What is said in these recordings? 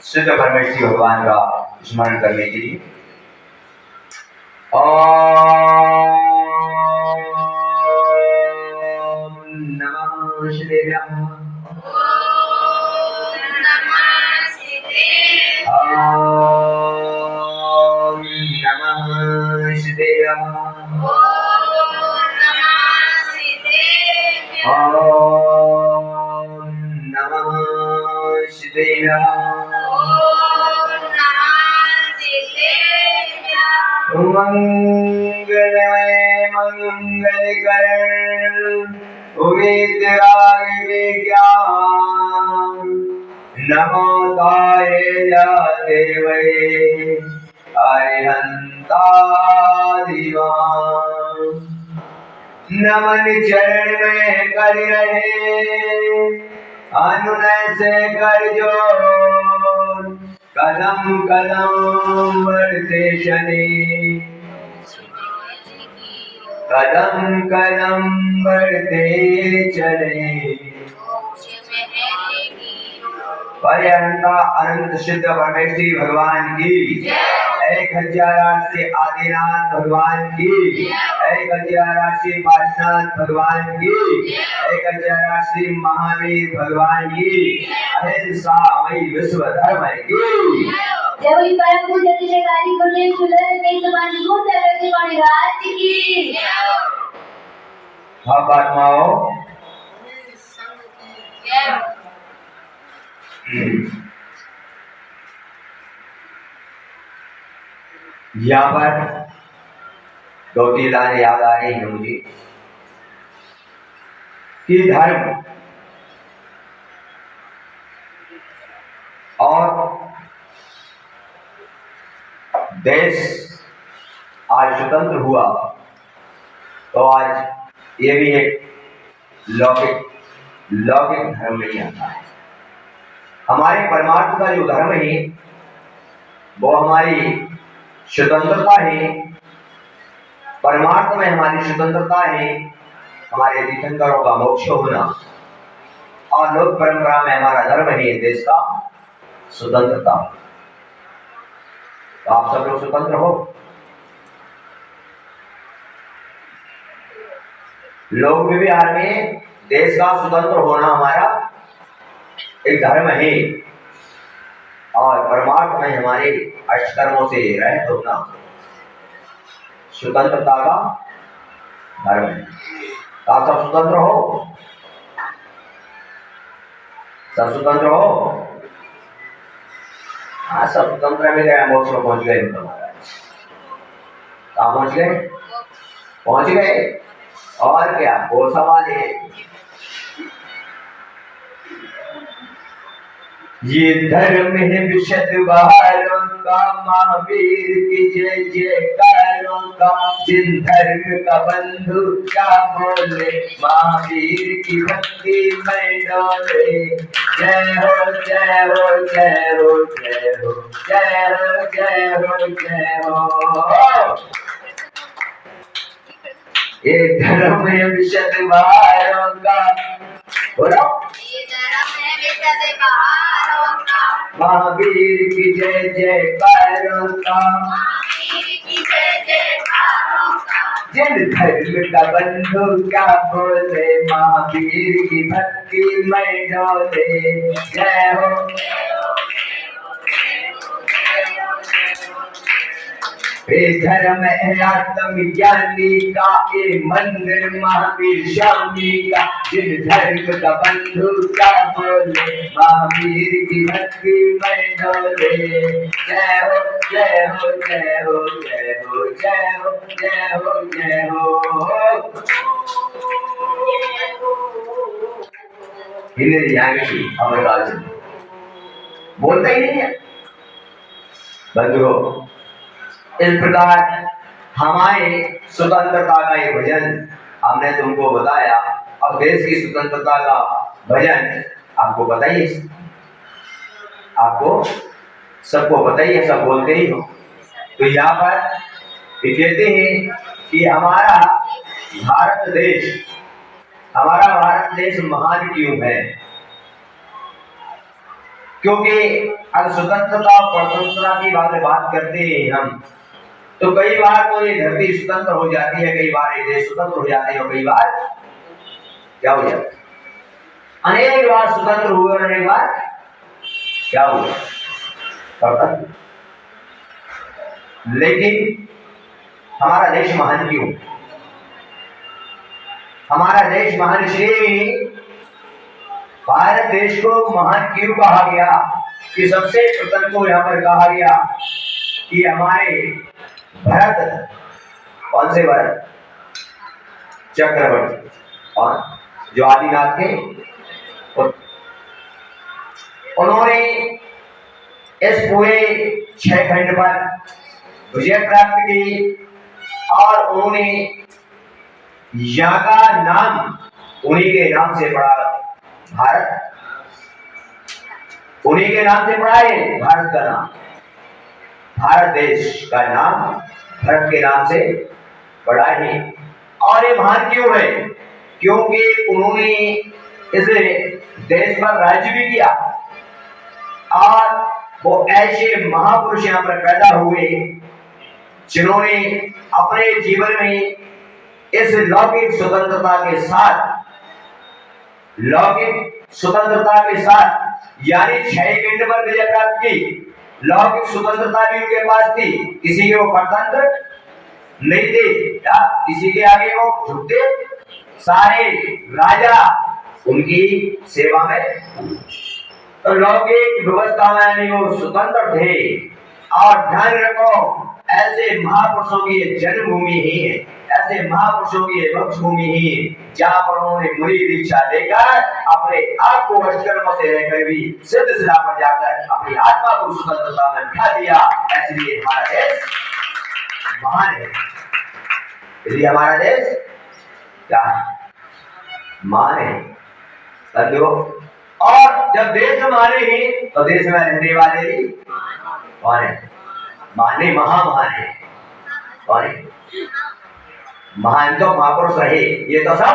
शुद्ध परमेश्वरी भगवान का स्मरण करने के लिए ओम नमः शिवाय। ओम नमः शिवाय। ओम नमः शिवाय। मंगलमय मंगलकरण उदितराग विज्ञान नमो ताय देवये अरिहंतादिवान नमन चरण में कर रहे अनुनय से कर जोड़ कदम कदम बढ़ते चले कदम कदम बढ़ते चले पर्यंता अनंत सिद्ध परमेश्वरी भगवान की 1008 से आदिनाथ भगवान की 1008 से पार्श्वनाथ भगवान की 1008 से महावीर भगवान की अहिंसा मई विश्व धर्म की जय बोली परम पूज्य तिलकारी गुरुदेव सुलभ ने समान गुण देवती वाली राज की हाँ आत्माओं यहाँ पर दो तीन लाइन याद आ रही है मुझे कि धर्म और देश आज स्वतंत्र हुआ तो आज ये भी एक लौकिक धर्म नहीं आता है। हमारे परमार्थ का जो धर्म है वो हमारी स्वतंत्रता है। परमार्थ में हमारी स्वतंत्रता है हमारे तीर्थंकरों का मोक्ष होना और लोक परंपरा में हमारा धर्म है देश का स्वतंत्रता। तो आप सब लोग स्वतंत्र हो। लोक विहार में देश का स्वतंत्र होना हमारा एक धर्म है और परमार्थ में हमारे अष्टकर्मों से रहित होना स्वतंत्रता का धर्म है। आप सब स्वतंत्र हो। सब स्वतंत्र हो। हाँ सब स्वतंत्र में गए मोक्ष में पहुंच गए। कहाँ पहुंच गए? पहुंच गए। और क्या वो सवाल है। ये धर्म है विशद बहारों का महावीर की जय जयकारों का जिन धर्म का बंधु क्या बोले महावीर की भक्ति में डोले। जय हो जय हो जय हो जय हो जय हो जय हो जय हो। ये धर्म है विशद बहारों का बोलो महावीर की जय जयकारों का जिन धर्म का बंधु क्या बोले महावीर की भक्ति में डोले। जय हो धर्म है आत्मज्ञानी का ये मंदिर महावीर स्वामी का जिन धर्म का बंधु क्या बोले महावीर की भक्ति में डोले। जय हो जय हो जय हो जय हो जय हो जय हो जय हो। हिंदी यहाँ की अमरकाल से बोलता ही नहीं है बंधुओं। इस प्रकार हमारे स्वतंत्रता का एक भजन हमने तुमको बताया और देश की स्वतंत्रता का भजन आपको बताइए। आपको सबको बताइए सब बोलते ही हो। तो यहाँ पर कहते हैं कि हमारा भारत देश महान क्यों है। क्योंकि अगर स्वतंत्रता और स्वतंत्रता की बात करते हैं हम, तो कई बार तो ये धरती स्वतंत्र हो जाती है, कई बार ये देश स्वतंत्र हो जाते हैं, और कई बार क्या हो जाता है, अनेक बार स्वतंत्र हुए और अनेक बार क्या हुआ स्वतंत्र। लेकिन हमारा देश महान क्यों? हमारा देश महान इसलिए, भारत देश को महान क्यों कहा गया कि सबसे प्रथम को यहाँ पर कहा गया कि हमारे भरत, कौन से भरत? चक्रवर्ती, और जो आदिनाथ के उन्होंने इस पूरे 6 खंड पर विजय प्राप्त की, और उन्होंने यहाँ का नाम उन्हीं के नाम से पड़ा, भारत, उन्हीं के नाम से पड़ा है भारत का नाम, भारत देश का नाम भारत के नाम से पड़ा है। और ये महान क्यों है? क्योंकि उन्होंने इस देश पर राज्य भी किया, और वो ऐसे महापुरुष यहाँ पर पैदा हुए जिन्होंने अपने जीवन में इस लौकिक स्वतंत्रता के साथ, लौकिक स्वतंत्रता के साथ यानी 6 खंड पर विजय प्राप्त की, लौकिक स्वतंत्रता भी उनके पास थी, किसी के वो परतंत्र नहीं थे, या किसी के आगे वो झुकते, सारे राजा उनकी सेवा में, तो लौकिक व्यवस्था में वो स्वतंत्र थे। और ध्यान रखो, ऐसे महापुरुषों की जन्मभूमि ही है, ऐसे महापुरुषों की वंशभूमि ही है, जहाँ पर उन्होंने मुनि दीक्षा लेकर अपने आप को अष्टकर्म से रहकर भी सिद्ध शिला पर जाकर अपनी आत्मा को स्वतंत्रता में बिठा दिया। इसलिए हमारा देश महान है, इसलिए हमारा देश क्या है? महान है। और जब देश हमारे हैं तो देश में रहने वाले भी कौन है? माने महान है। कौन है? महान तो महापुरुष रहे, ये तो सब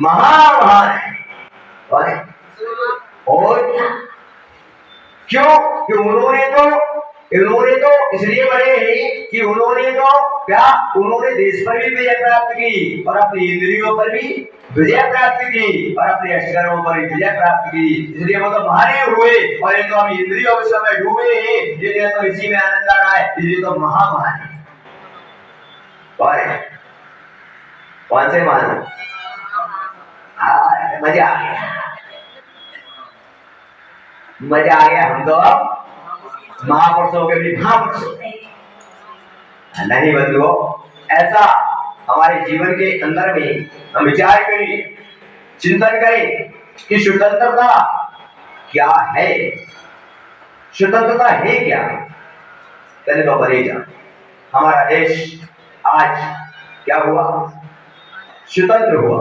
महान है। कौन है? और क्यों? कि उन्होंने तो इसलिए बड़े हैं कि उन्होंने तो क्या, उन्होंने देश पर भी विजय प्राप्त की, और अपनी इंद्रियों पर भी विजय प्राप्त की, और अपने अष्टकर्मों पर भी विजय प्राप्त की, इसलिए वो तो महान हुए। और ये तो अभी इंद्रियों के समय डूबे हैं, इसलिए तो इसी में आनंद आ रहा है, इसलिए तो महान है। कौन है? कौन से महान? मजा आ गया, मजा आ गया। हम तो महापुरुषों के भी महापुरुष नहीं बंधुओं, ऐसा हमारे जीवन के अंदर में हम विचार करें, चिंतन करें कि स्वतंत्रता क्या है, स्वतंत्रता है क्या। पहले तो बने जा, हमारा देश आज क्या हुआ? स्वतंत्र हुआ।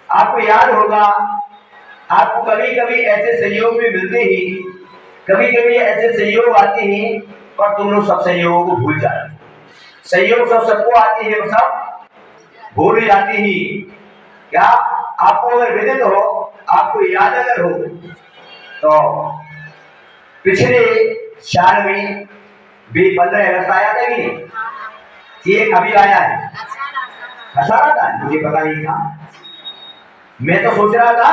आपको याद होगा, आपको कभी कभी ऐसे सहयोग भी मिलते हैं, कभी कभी ऐसे सहयोग आते हैं, पर तुम लोग सब सहयोगों को भूल जाते हो। सहयोग सबको आती है, वो सब भूल जाती ही। क्या आपको अगर विदित हो, आपको याद अगर हो, तो पिछले साल में भी 15 अगस्त आया था कि नहीं? ये अभी आया है, हंसा रहा था, मुझे पता नहीं था, मैं तो सोच रहा था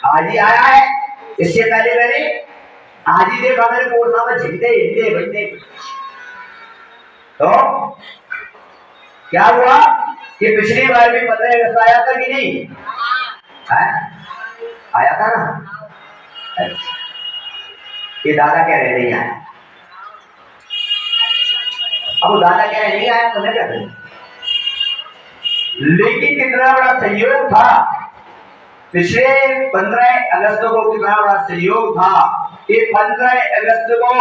आज ही आया है। इससे पहले मैंने आज ही देखा, मेरे कोर्सा में झंडे हिंदे बंदे। तो क्या हुआ कि पिछली बार भी 15 अगस्त आया था कि नहीं? आया था ना? ये दादा कह रहे नहीं आया। अब दादा कह रहे नहीं आया तो मैं क्या करूं? लेकिन कितना बड़ा सहयोग था पिछले 15 अगस्त को, कितना बड़ा सहयोग था कि 15 अगस्त को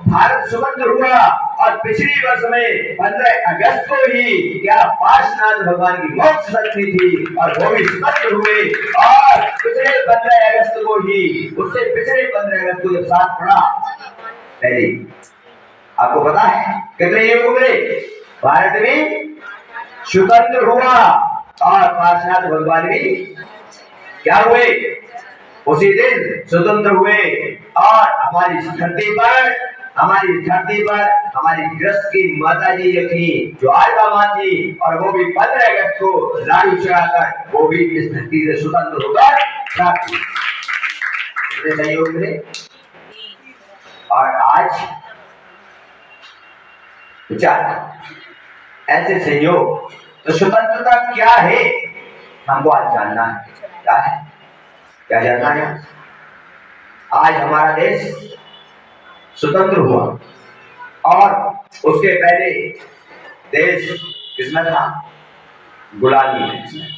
भारत स्वतंत्र हुआ। और पिछली वर्ष में 15 अगस्त को ही क्या पार्श्वनाथ भगवान की मोक्ष शक्ति थी, और वो भी स्वतंत्र हुए। और पिछले 15 अगस्त को ही, उससे पिछले 15 अगस्त को जब साथ पड़ा, पहले आपको पता है कितने युग मिले? भारत में स्वतंत्र हुआ, और पार्श्वनाथ भगवान भी क्या हुए? उसी दिन स्वतंत्र हुए और हमारी इस धरती पर हमारी ग्रस्त की माता जी थी जो आलवा माँ थी, और वो भी 15 अगस्त को लाडू चढ़ाकर वो भी इस धरती से स्वतंत्र होकर प्राप्त हुई। सहयोग मिले। और आज विचार ऐसे संयोग, तो स्वतंत्रता क्या है हमको आज जानना है। क्या है, क्या जानना है? आज हमारा देश स्वतंत्र हुआ और उसके पहले देश किसमें था? गुलामी में।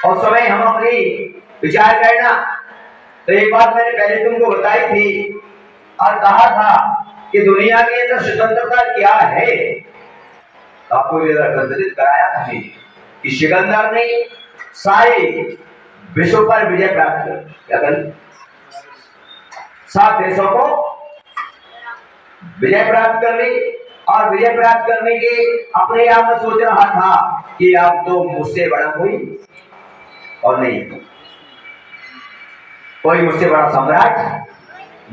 और समय हम अपनी विचार करना, तो एक बात मैंने पहले तुमको बताई थी और कहा था कि दुनिया के अंदर स्वतंत्रता क्या है। तो आपको संतुलित कराया था कि सिकंदर ने सारे विश्व पर विजय प्राप्त कर, क्या कर 7 देशों को विजय प्राप्त कर ली, और विजय प्राप्त करने के अपने आप में सोच रहा था कि अब तो मुझसे बड़ा कोई और नहीं, कोई मुझसे बड़ा सम्राट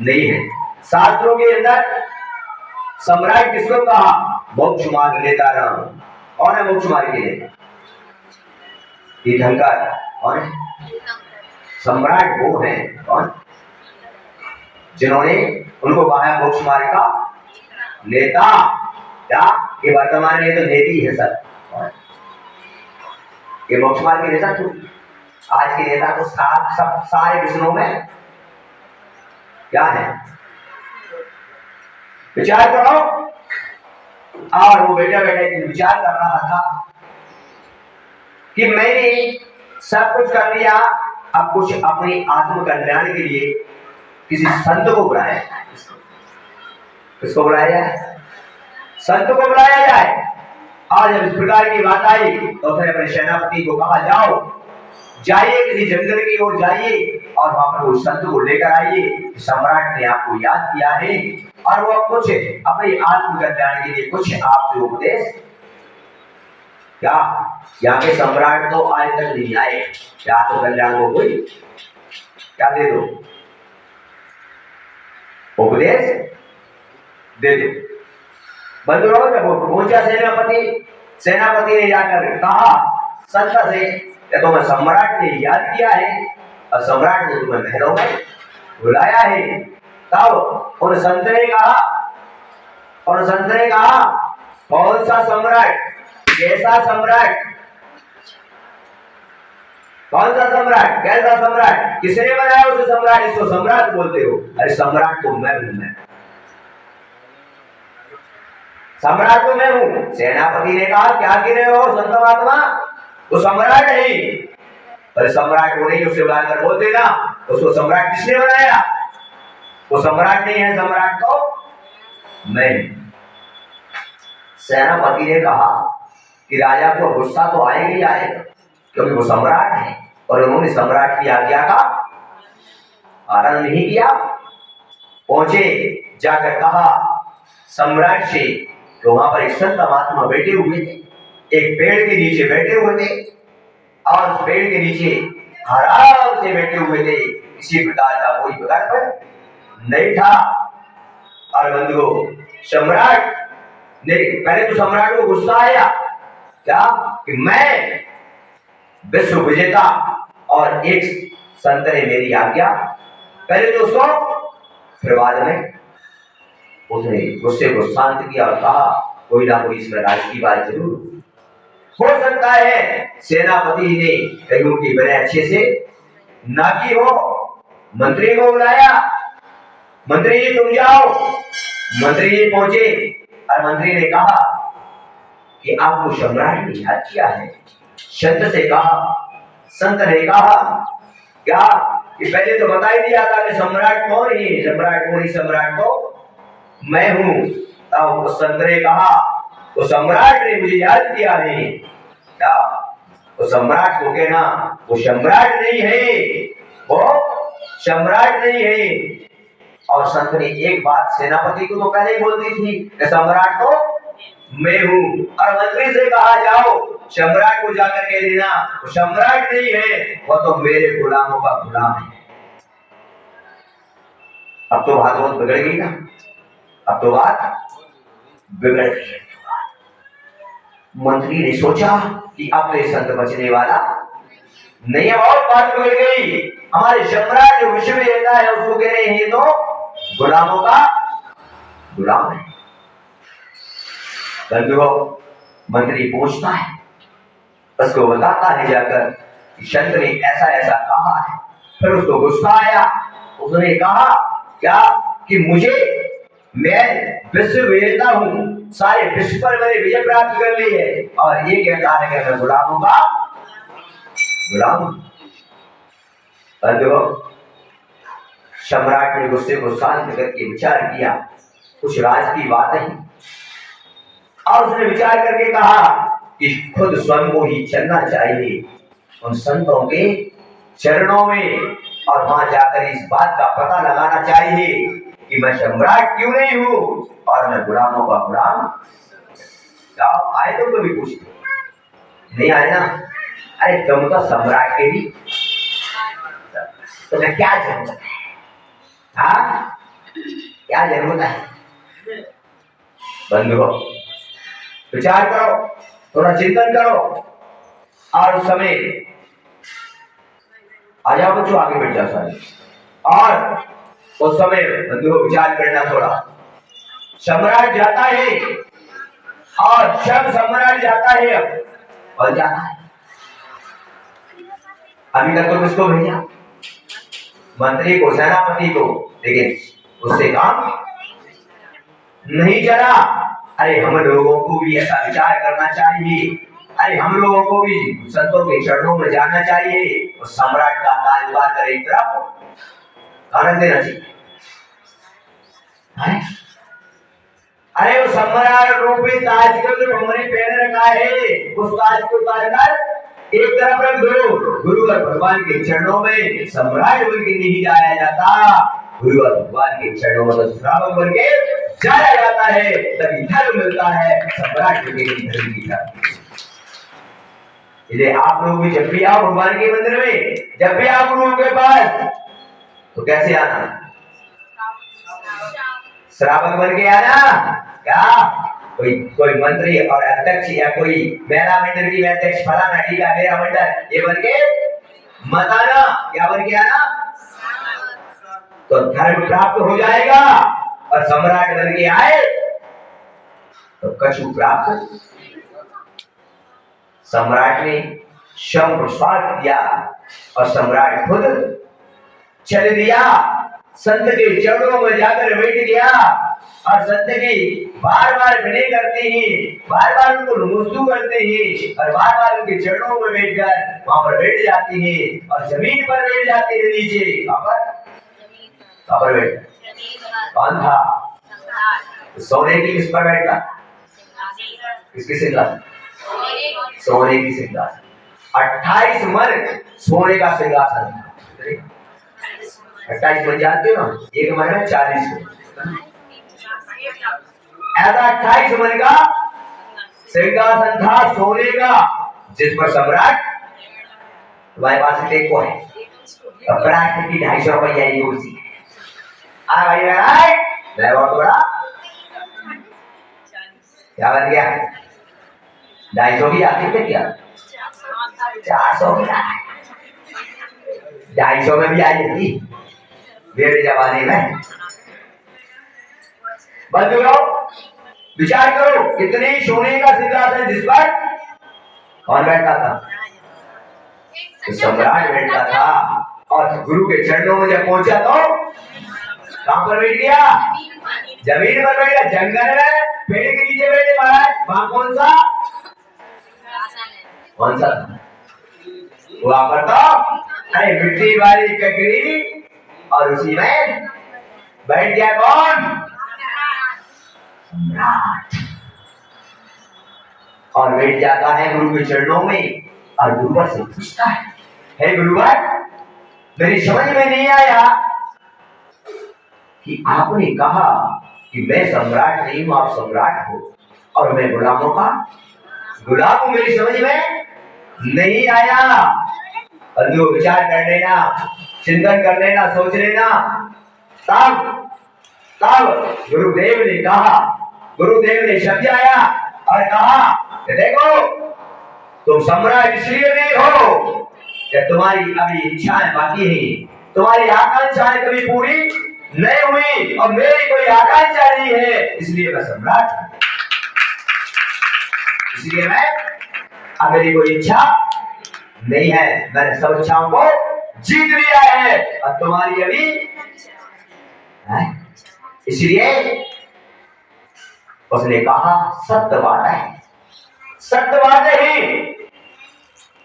नहीं है। शास्त्रों के अंदर सम्राट किसको कहा? मोक्ष मार्ग नेता राम। कौन है मोक्ष मार्ग के नेता? तीर्थंकर। कौन है? सम्राट वो है कौन? जिन्होंने उनको कहा है मोक्ष मार्ग का नेता। क्या ये वर्तमान में तो नेती है सर, ये मोक्ष मार्ग के नेता। तो आज के नेता तो सब सारे विष्णु में क्या है? विचार करो। और वो बेटा विचार कर रहा था कि मैंने सब कुछ कर लिया, अब कुछ अपने आत्म कल्याण के लिए किसी संत को बुलाया। किसको बुलाया जाए? संत को बुलाया जाए। और जब इस प्रकार की बात आई तो फिर अपने सेनापति को कहा, जाइए किसी जंगल की ओर जाइए और वहां पर उस संत को लेकर आइए। सम्राट ने आपको याद किया है और वो कुछ अपने आत्म कल्याण के लिए कुछ आपसे उपदेश। क्या यहाँ के सम्राट तो आज तक नहीं आए, क्या आत्म कल्याण को कोई क्या दे दो, उपदेश दे दो। बंधुओं, जब वो पहुंचा सेनापति ने जाकर कहा संत से, तुम्हें सम्राट ने याद किया है और सम्राट ने तुम्हें महलों में बुलाया है। तब उन संत ने कहा कौन सा सम्राट, कैसा सम्राट, कौन सा सम्राट, कैसा सम्राट, किसने बनाया उसे सम्राट? इसको सम्राट बोलते हो? अरे सम्राट तो मैं हूं, सम्राट तो मैं हूं। सेनापति ने कहा, क्या कह रहे हो संत महात्मा, वो सम्राट है। अरे सम्राट वो नहीं, उससे बुलाकर बोलते ना, उसको सम्राट किसने बनाया? वो सम्राट नहीं है, सम्राट तो मैं। सेनापति ने कहा कि राजा को गुस्सा तो आएगा ही आएगा, क्योंकि वो सम्राट है और उन्होंने सम्राट की आज्ञा का पालन नहीं किया। पहुंचे, जाकर कहा सम्राट से, तो वहां पर एक संत महात्मा बैठे हुए थे, एक पेड़ के नीचे बैठे हुए थे और उस पेड़ के नीचे आराम से बैठे हुए थे, किसी प्रकार का कोई विकल्प नहीं था। और बंधुओं, सम्राट ने पहले तो सम्राट को गुस्सा आया, क्या कि मैं विश्व विजेता और एक संत ने मेरी आज्ञा, पहले तो उसको, फिर बाद में उसने गुस्से को शांत किया और कहा कोई ना कोई इसमें राज की बात जरूर हो सकता है। सेनापति ने कहीं उनकी बड़े अच्छे से ना की हो, मंत्री को बुलाया, मंत्री जी तुम जाओ। मंत्री जी पहुंचे और मंत्री ने कहा कि आपको सम्राट ने याद किया है। संत से कहा, संत ने कहा क्या कि पहले तो बता ही दिया था कि सम्राट कौन है, सम्राट कौन है, सम्राट तो मैं हूं। तब उस संत ने कहा तो सम्राट ने मुझे याद किया है। क्या वो सम्राट को कहना, वो सम्राट नहीं है, वो सम्राट नहीं है। और संत ने एक बात सेनापति को तो पहले ही बोल दी थी कि सम्राट तो मैं हूं, और मंत्री से कहा जाओ सम्राट को जाकर कह देना वो सम्राट नहीं है, वो तो मेरे गुलामों का गुलाम है। अब तो बात बहुत बिगड़ गई ना, अब तो बात बिगड़ गई। मंत्री ने सोचा कि अब तो ये संत बचने वाला नहीं है, बहुत बात बिगड़ गई। हमारे सम्राट जो विश्व देता है उसको कह रहे हैं तो गुलामों का गुलाम है। बंधुओं, मंत्री पूछता है, उसको बताता है जाकर कि संत ने ऐसा ऐसा कहा है। फिर उसको गुस्सा आया, उसने कहा क्या कि मैं विश्व विजेता हूं, सारे विश्व पर मैंने विजय प्राप्त कर ली है, और ये कहता है कि मैं गुलामों का गुलाम। बंधुओं, सम्राट ने गुस्से को शांत करके विचार किया, कुछ राज की बात है, और उसने विचार करके कहा कि खुद स्वयं को ही चलना चाहिए उन संतों के चरणों में, और वहां जाकर इस बात का पता लगाना चाहिए कि मैं सम्राट क्यों नहीं हूं और मैं गुलामों का गुलाम। क्या आए तो कभी पूछते नहीं आए ना? अरे तुम तो सम्राट के भी, तुम्हें क्या जरूरत है? हाँ, क्या जरूरत है? बंधुओं, विचार करो, थोड़ा चिंतन करो, और उस समय आ जाओ बच्चों, आगे बढ़ जाओ सारे। और उस समय बंधुओं विचार करना थोड़ा। सम्राट जाता है, और जब सम्राट जाता है और जाता है, अभी तक तो किसको भेजा? मंत्री को, सेनापति को, लेकिन उससे काम नहीं चला। अरे हम लोगों को भी ऐसा विचार करना चाहिए, अरे हम लोगों को भी संतों के चरणों में जाना चाहिए, और सम्राट का ताजबार कर एक तरफ आनंद देना चाहिए। अरे वो सम्राट रूपी ताज को जो हमने पहन रखा है, उस ताज को उतारकर एक तरफ रख दो। गुरु और भगवान के चरणों में सम्राट बन के नहीं जाया जाता, गुरु और भगवान के चरणों में तो श्रावक बन के जाया जाता है, तभी धर्म मिलता है, सम्राट बन के धर्म की तरफ। इसलिए आप लोग भी जब भी आओ भगवान के मंदिर में, जब भी आप गुरुओं के पास, तो कैसे आना? श्रावक बन के आना। क्या कोई मंत्री और अध्यक्ष या कोई मेरा मंडल की अध्यक्ष फलाना ठीक है मेरा मंडल, ये बन के मत आना। क्या बन के आना? तो धर्म प्राप्त हो जाएगा, और सम्राट बन के आए तो कछु प्राप्त। सम्राट ने शम प्रसाद दिया, और सम्राट खुद चल दिया, संत के चरणों में जाकर बैठ गया, और संत की बार बार विनय करते हैं, बार बार उनको नमस्कार करते हैं, और बार बार उनके चरणों में बैठकर वहां पर बैठ जाते हैं, और जमीन पर बैठ जाते हैं नीचे। कहां पर बैठ? कौन था? सोने की किस पर बैठता? किसकी सिंहासन? सोने की सिंहासन। 28 मन सोने का सिंहासन था। 28 मन जानते हो ना? एक मन में 40 को, ऐसा 28 मन का सिंहासन था सोने का, जिस पर सम्राट, तुम्हारे पास देखो है सम्राट की 250 रुपया ये कुर्सी है। भाई मैं बहुत बड़ा क्या बन गया? 250 की आती है क्या? 400 की 250 में भी आई थी मेरे जमाने में। बंधुओं, विचार करो, कितने सोने का सिंहासन, जिस पर कौन बैठता था? तो सम्राट बैठता था, और गुरु के चरणों में जब पहुंचा तो कहां पर बैठ गया? जमीन पर बैठ गया। जंगल में पेड़ के नीचे बैठे महाराज, वहां कौन सा था? वहां पर तो अरे मिट्टी वाली ककड़ी, और उसी में बैठ गया कौन? सम्राट। और बैठ जाता है गुरु के चरणों में, और गुरुवर से पूछता है, हे गुरुवर, मेरी समझ में नहीं आया कि आपने कहा कि मैं सम्राट नहीं हूं, आप सम्राट हो, और मैं गुलामों का गुलाम हूं, मेरी समझ में नहीं आया। और जो विचार कर लेना, चिंतन कर लेना, सोच लेना, तब तब गुरुदेव ने कहा, गुरुदेव ने शब्द आया और कहा कि देखो तुम सम्राट इसलिए नहीं हो कि तुम्हारी अभी इच्छाएं बाकी हैं, तुम्हारी आकांक्षाएं कभी पूरी नहीं हुई और मेरी कोई आकांक्षा नहीं है, इसलिए मैं सम्राट हूं। इसलिए मैं अब मेरी कोई इच्छा नहीं है, मैंने सब इच्छाओं को जीत लिया है और तुम्हारी अभी है। इसलिए उसने कहा सत्यवाद है, सत्यवाद ही।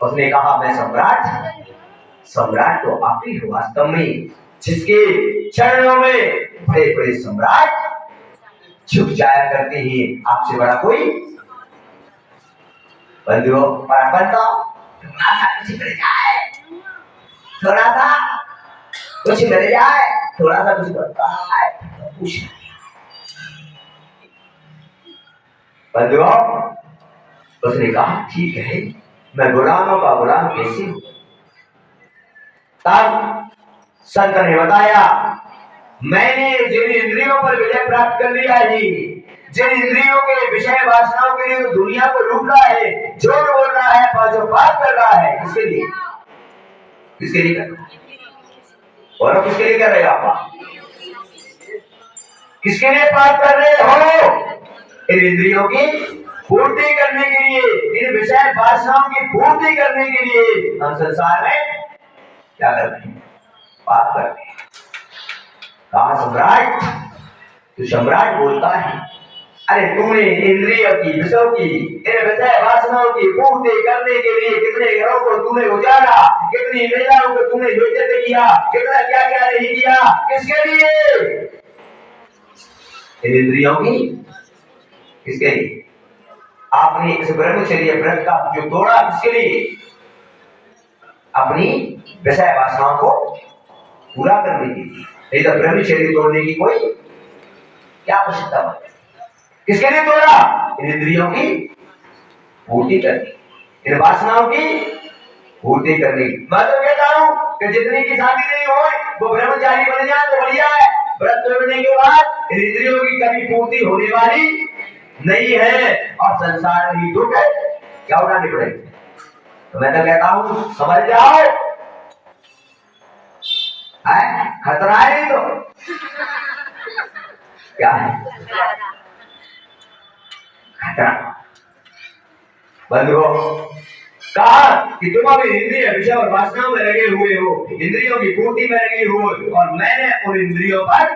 उसने कहा मैं सम्राट, सम्राट तो आप ही हो वास्तव में, जिसके चरणों में बड़े बड़े सम्राट झुक जाया करते हैं, आपसे बड़ा कोई बंधुओं परापन तो थोड़ा सा कुछ मिल जाए, थोड़ा सा कुछ मिल जाए, थोड़ा सा कुछ बनता है कुछ बंधुओं। उसने कहा ठीक है, मैं गुलामों का गुलाम कैसे हूं। तब संत ने बताया मैंने जिन इंद्रियों पर विजय प्राप्त कर लिया है, जिन इंद्रियों के विषय वासनाओं के लिए दुनिया को लूट रहा है, झूठ बोल रहा है, पांचों पाप कर रहा है, किसके लिए, किसके लिए कर रहा है, और किसके लिए कर रहे हो आप, किसके लिए पाप कर रहे हो। इन इंद्रियों की पूर्ति करने के लिए, इन विषय वासनाओं की पूर्ति करने के लिए हम संसार में क्या करते हैं, पाप करते हैं। कहा सम्राट, तो सम्राट बोलता है अरे तूने इंद्रियों की, विषयों की, इन विषय वासनाओं की पूर्ति करने के लिए कितने घरों को तूने उजाड़ा, कितनी महिलाओं को तूने योजित किया, कितना क्या क्या नहीं किया, किसके लिए, इन इंद्रियों की, किसके लिए। आपने इस ब्रह्मचर्य व्रत का जो तोड़ा, किसके लिए, अपनी विषय वासनाओं को पूरा करने के लिए। नहीं तो ब्रह्मचर्य तोड़ने की कोई क्या आवश्यकता है, किसके लिए तोड़ा, इन इंद्रियों की पूर्ति करने, इन वासनाओं की पूर्ति करने। मैं तो कहता हूं कि जितनी की शादी नहीं हो वो ब्रह्मचारी बन जाए तो बढ़िया है, व्रत तोड़ने के बाद इन इंद्रियों की कभी पूर्ति होने वाली नहीं है और संसार में ही दुख क्या उठाने पड़ेगी। तो मैं तो कहता हूं समझ जाओ, खतरा है नहीं तो क्या है, खतरा। बंधुओं कहा कि तुम अभी इंद्रिय विषय और वासनाओं में लगे हुए हो, इंद्रियों की पूर्ति में लगे हुए हो, और मैंने उन इंद्रियों पर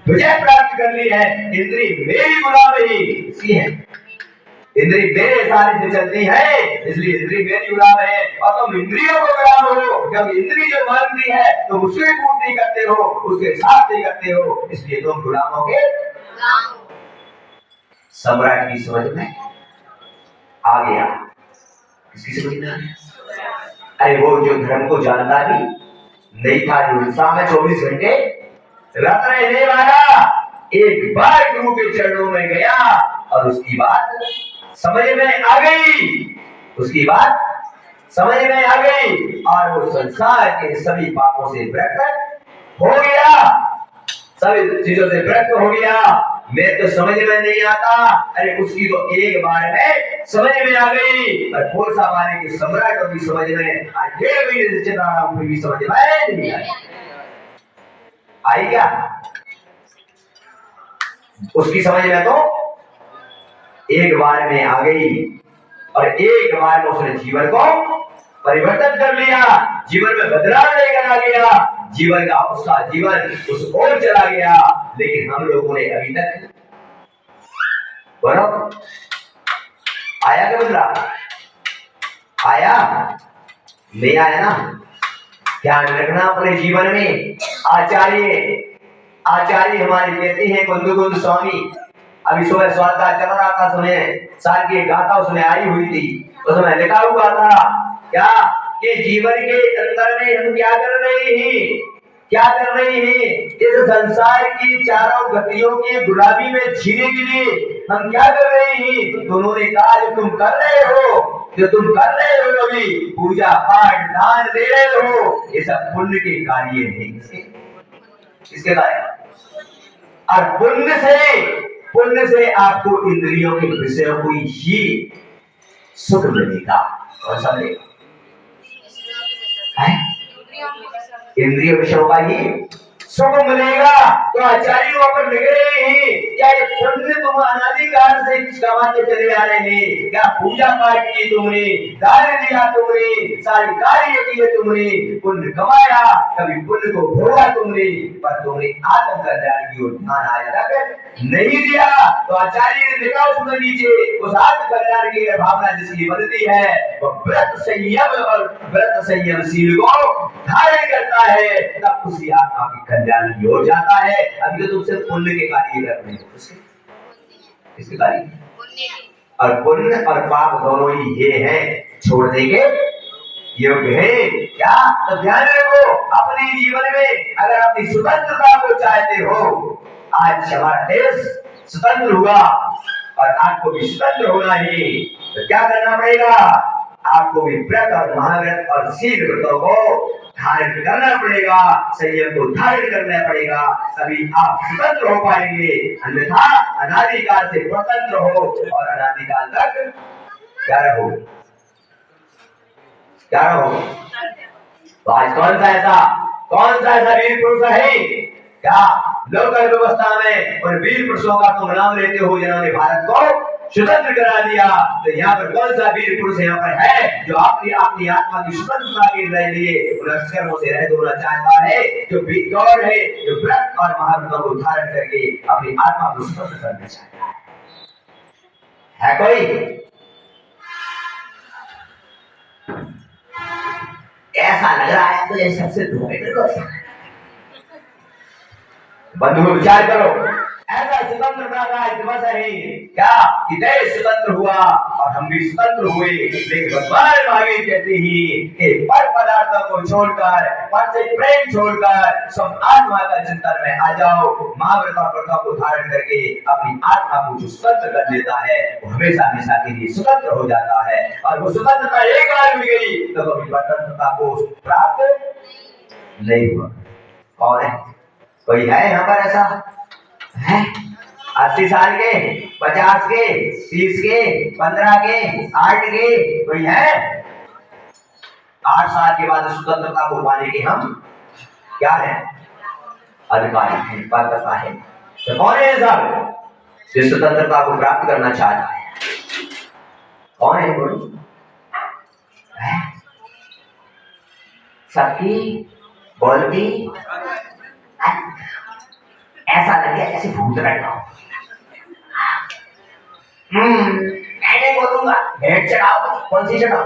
विजय प्राप्त कर ली है। इंद्रिय मेरी गुलाम ही इसकी है, इंद्रिय मेरे इशारे से चलती है, इसलिए इंद्रिय मेरी गुलाम है और तुम इंद्रियों को गुलाम हो। जब इंद्रिय जो मांगती है तुम उसकी पूर्ति करते हो, उसके साथ ही करते हो, इसलिए तुम गुलामों के सम्राट की समझ में आ गया। किसकी समझ में आ गया? अरे वो जो धर्म को जानता भी नहीं था, जो इंसान में 24 घंटे रत रहने वाला, एक बार गुरु के चरणों में गया और उसकी बात समझ में आ गई, उसकी बात समझ में आ गई और वो संसार के सभी पापों से विरक्त हो गया, सभी चीजों से विरक्त हो गया। मैं तो समझ में नहीं आता, अरे उसकी तो एक बार में समझ में आ गई और फोर्सा मारे के सम्राटों की समझ में आज 1.5 महीने से चला रहा हूं, फिर भी समझ में नहीं आई क्या, उसकी समझ में तो एक बार में आ गई और एक बार में उसने जीवन को परिवर्तन कर लिया, जीवन में बदलाव लेकर आ गया, जीवन का उसका जीवन उस ओर चला गया। लेकिन हम लोगों ने अभी तक बोलो आया क्या बदला, आया नहीं आया ना। ध्यान रखना अपने जीवन में। आचार्य हमारे कहते हैं कुंद स्वामी, अभी सुबह स्वाध्याय चल रहा था, समय साल की एक गाथा उसमें आई हुई थी, उसमें लिखा हुआ था क्या कि जीवन के अंदर में हम क्या कर रहे हैं, क्या कर रहे हैं, इस संसार की चारों गतियों की गुलामी में जीने के लिए हम क्या कर रहे हैं। तो उन्होंने कहा जो तुम कर रहे हो, जो तुम कर रहे हो अभी पूजा पाठ दान दे रहे हो, ये सब पुण्य के कार्य है। किसके कार्य, और पुण्य से आपको इंद्रियों के विषय को ही सुख मिलेगा। कौन सा मिलेगा? इंद्रिय विषयों का ही सुख मिलेगा। तो आचार्य वहां पर लिख रहे हैं, क्या ये पुण्य तुम अनादिकाल से कमाते चले आ रहे हैं? क्या पूजा पाठ की तुमने, दान दिया तुमने, सारे कार्य किए तुमने, पुण्य कमाया, कभी पुण्य को भोगा तुमने, पर तुमने आत्म कल्याण की ओर ध्यान आज तक नहीं दिया। तो आचार्य ने लिखा उसमें नीचे, उस आत्म कल्याण की भावना जिसकी बनती है वह व्रत संयमशील को धारण करता है, तब उसी आत्मा की कल्याण की ओर जाता है। अभी तो तुमसे पुण्य के कार्य कर रहे हो, किसके कार्य? और पुण्य और पाप दोनों ही ये हैं, छोड़ने के योग्य है क्या? तो ध्यान रखो अपने जीवन में, अगर अपनी स्वतंत्रता को चाहते हो, आज हमारा देश स्वतंत्र हुआ और आपको भी स्वतंत्र होना ही, तो क्या करना पड़ेगा? आपको भी व्रत और महाव्रत और शील व्रतों को धारण करना पड़ेगा, संयम को धारण करना पड़ेगा, तभी आप स्वतंत्र हो पाएंगे। अन्यथा अनादिकाल से स्वतंत्र हो और अनादिकाल तक क्या रहो? क्या रहो? तो आज कौन सा ऐसा वीर पुरुष है क्या लोकल व्यवस्था में उन वीर पुरुषों का तुम नाम लेते हो जिन्होंने भारत को स्वतंत्र करा दिया? तो यहाँ पर कौन सा वीर पुरुष यहाँ पर है जो अपनी आत्मा की स्वतंत्रता के लिए उन अक्षरों से रह होना चाहता है, जो कौन है जो व्रत और महाव्रतों को धारण करके अपनी आत्मा को स्वतंत्र करना चाहता है कोई? ऐसा लग रहा है तो ये सबसे बंधु विचार करो, ऐसा स्वतंत्रता का दिवस है क्या कि देश स्वतंत्र हुआ और हम भी स्वतंत्र हुए, लेकिन भगवान महावीर कहते हैं कि पर पदार्थों को छोड़कर, पर से प्रेम छोड़कर सब आत्मा का चिंतन में आ जाओ। महाव्रत और व्रतों को धारण करके अपनी आत्मा को जो स्वतंत्र कर लेता है वो हमेशा हमेशा के लिए स्वतंत्र हो जाता है, और वो स्वतंत्रता एक बार मिल गई तो कभी स्वतंत्रता को प्राप्त नहीं हुआ। कौन है? कोई है यहाँ पर ऐसा है? 80 साल के, 50 के, 30 के, 15 के, 8 के, कोई है? 8 साल के बाद स्वतंत्रता को पाने के हम क्या है? अधिकारी हैं, पात्रता है। तो कौन है सब जो स्वतंत्रता को प्राप्त करना चाहता है? कौन है बोलो? सबकी बोलती ऐसा लग गया जैसे भूत बैठा हो। मैं नहीं बोलूंगा, भेंट चढ़ाओ, कौन सी चढ़ाओ?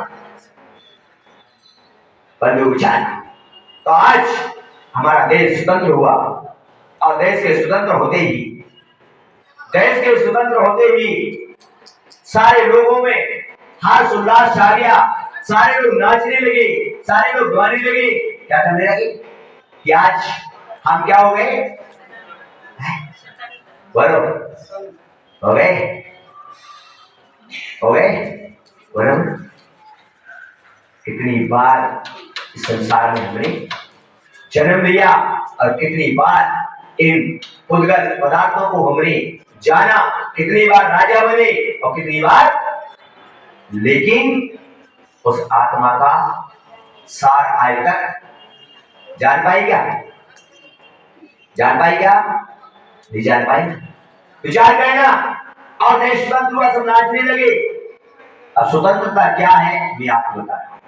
बंधु विचार। तो आज हमारा देश स्वतंत्र हुआ और देश के स्वतंत्र होते ही सारे लोगों में हर्ष उल्लास छा गया, सारे लोग नाचने लगे, सारे लोग गाने लगे, क्या करने लगे कि आज हम क्या हो गए? बोलो, हो गए बोलो। कितनी बार इस संसार में हमने जन्म लिया और कितनी बार इन उद्गत पदार्थों को हमने जाना, कितनी बार राजा बने और कितनी बार, लेकिन उस आत्मा का सार आज तक जान पाई क्या? नहीं जान पाई। विचार करना। और देश स्वतंत्र हुआ, सब नाचने लगे। अब स्वतंत्रता क्या है मैं आपको बता रहा हूं।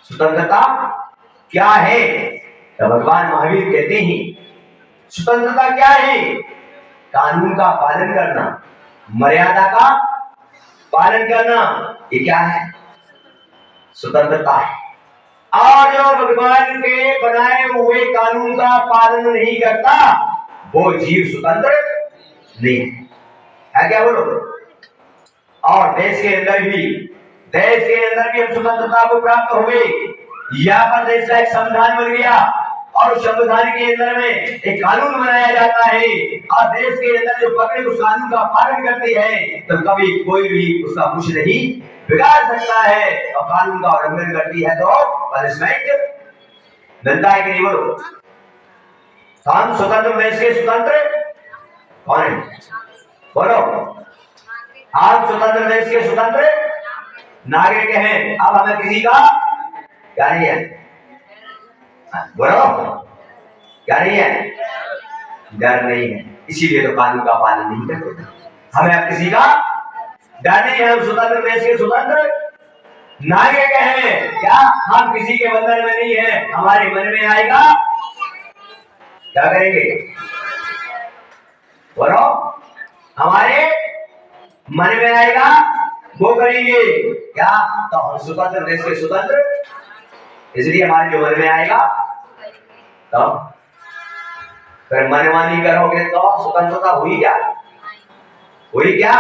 स्वतंत्रता क्या है? तो भगवान महावीर कहते हैं स्वतंत्रता क्या है? कानून का पालन करना, मर्यादा का पालन करना, ये क्या है? स्वतंत्रता है। और जो भगवान के बनाए हुए कानून का पालन नहीं करता वो जीव स्वतंत्र नहीं है क्या? बोलो। और देश के अंदर भी हम स्वतंत्रता को प्राप्त हो गए। यहाँ पर देश का एक संविधान बन गया और संविधान के अंदर में एक कानून बनाया जाता है, और देश के अंदर जो पब्लिक उस कानून का पालन करती है तो कभी कोई भी उसका कुछ नहीं बिगाड़ सकता है, और कानून का उल्लंघन करती है तो पनिशमेंट मिलता है कि नहीं? बोलो। तो हम स्वतंत्र देश के स्वतंत्र कौन है? बोलो। आप स्वतंत्र देश के स्वतंत्र नागरिक हैं। अब हमें किसी का क्या नहीं है? बोलो, क्या नहीं है? डर नहीं है। इसीलिए तो कानून का पालन नहीं करते। हमें अब किसी का डर नहीं है। हम स्वतंत्र देश के स्वतंत्र नागरिक हैं। क्या हम किसी के बंधन में नहीं है? हमारे मन में आएगा क्या करेंगे? बोलो, हमारे मन में आएगा वो करेंगे। क्या? तो हम स्वतंत्र देश के स्वतंत्र, इसलिए हमारे जो मन में आएगा तो फिर मनमानी करोगे तो स्वतंत्रता हुई क्या? हुई क्या?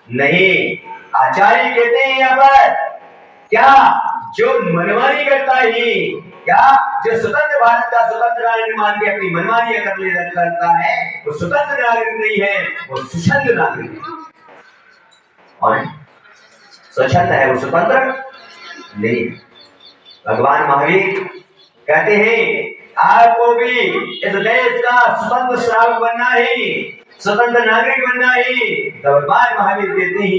नहीं। आचार्य कहते हैं यहाँ पर क्या? जो मनमानी करता ही क्या, जो स्वतंत्र भारत का स्वतंत्र नागरिक मान के अपनी मनमानी करता है वो स्वतंत्र नागरिक नहीं है, वो सुषंत नागरिक है। और स्वच्छंद है, वो स्वतंत्र नहीं। भगवान महावीर कहते हैं आपको भी इस देश का स्वतंत्र श्रावक बनना है, स्वतंत्र नागरिक बनना है। तो भगवान महावीर कहते हैं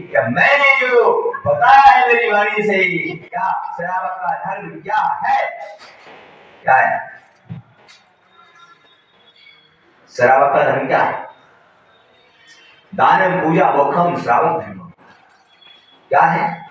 कि मैंने जो बताया है मेरी वाणी से, क्या श्रावक का धर्म क्या है? क्या है श्रावक का धर्म? क्या है? दानम पूजा मोक्षम श्रावक धर्म। क्या है?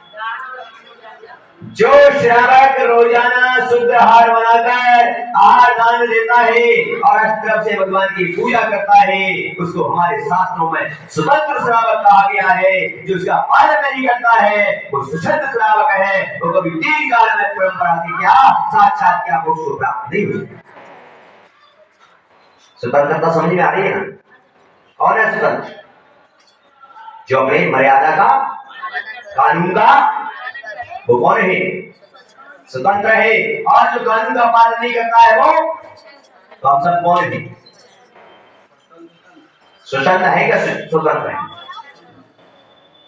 जो श्रावक रोजाना शुद्ध आहार बनाकर आहार दान देता है और इस तरफ से भगवान की पूजा करता है, उसको हमारे शास्त्रों में स्वतंत्र श्रावक कहा गया है। जो उसका पालन नहीं करता है वो सुषंत श्रावक है। वो कभी तीन काल में परंपरा से क्या साक्षात क्या मोक्ष को प्राप्त नहीं हो सकता। स्वतंत्रता समझ में आ रही है ना? कौन है स्वतंत्र? जो अपने मर्यादा का, कानून का, वो कौन है? स्वतंत्र है। और जो कानून का पालन नहीं करता है वो, तो हम सब कौन है? स्वतंत्र है क्या? स्वतंत्र है।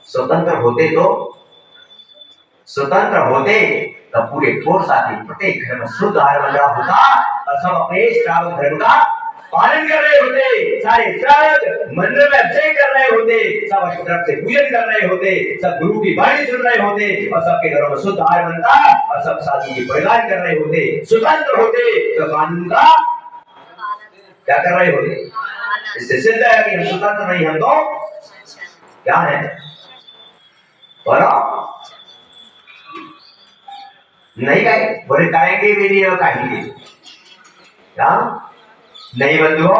स्वतंत्र होते तो पूरे कोर्स आते, प्रत्येक घर में शुद्ध आहार बन रहा होता और सब अपने श्रावक धर्म का पालन कर रहे होते। सारे श्रावक मंदिर में अभिषेक कर रहे होते, सब तरफ से पूजन कर रहे होते, सब गुरु की वाणी सुन रहे होते और सबके घरों में शुद्ध आहार बनता और सब साधु की परिवार कर रहे होते। स्वतंत्र होते तो कानून का क्या कर रहे होते? इससे सिद्ध है कि हम स्वतंत्र नहीं, हम तो क्या है? बोलो, नहीं कहे बोले कहेंगे भी नहीं और कहेंगे क्या? नहीं बंधुओं,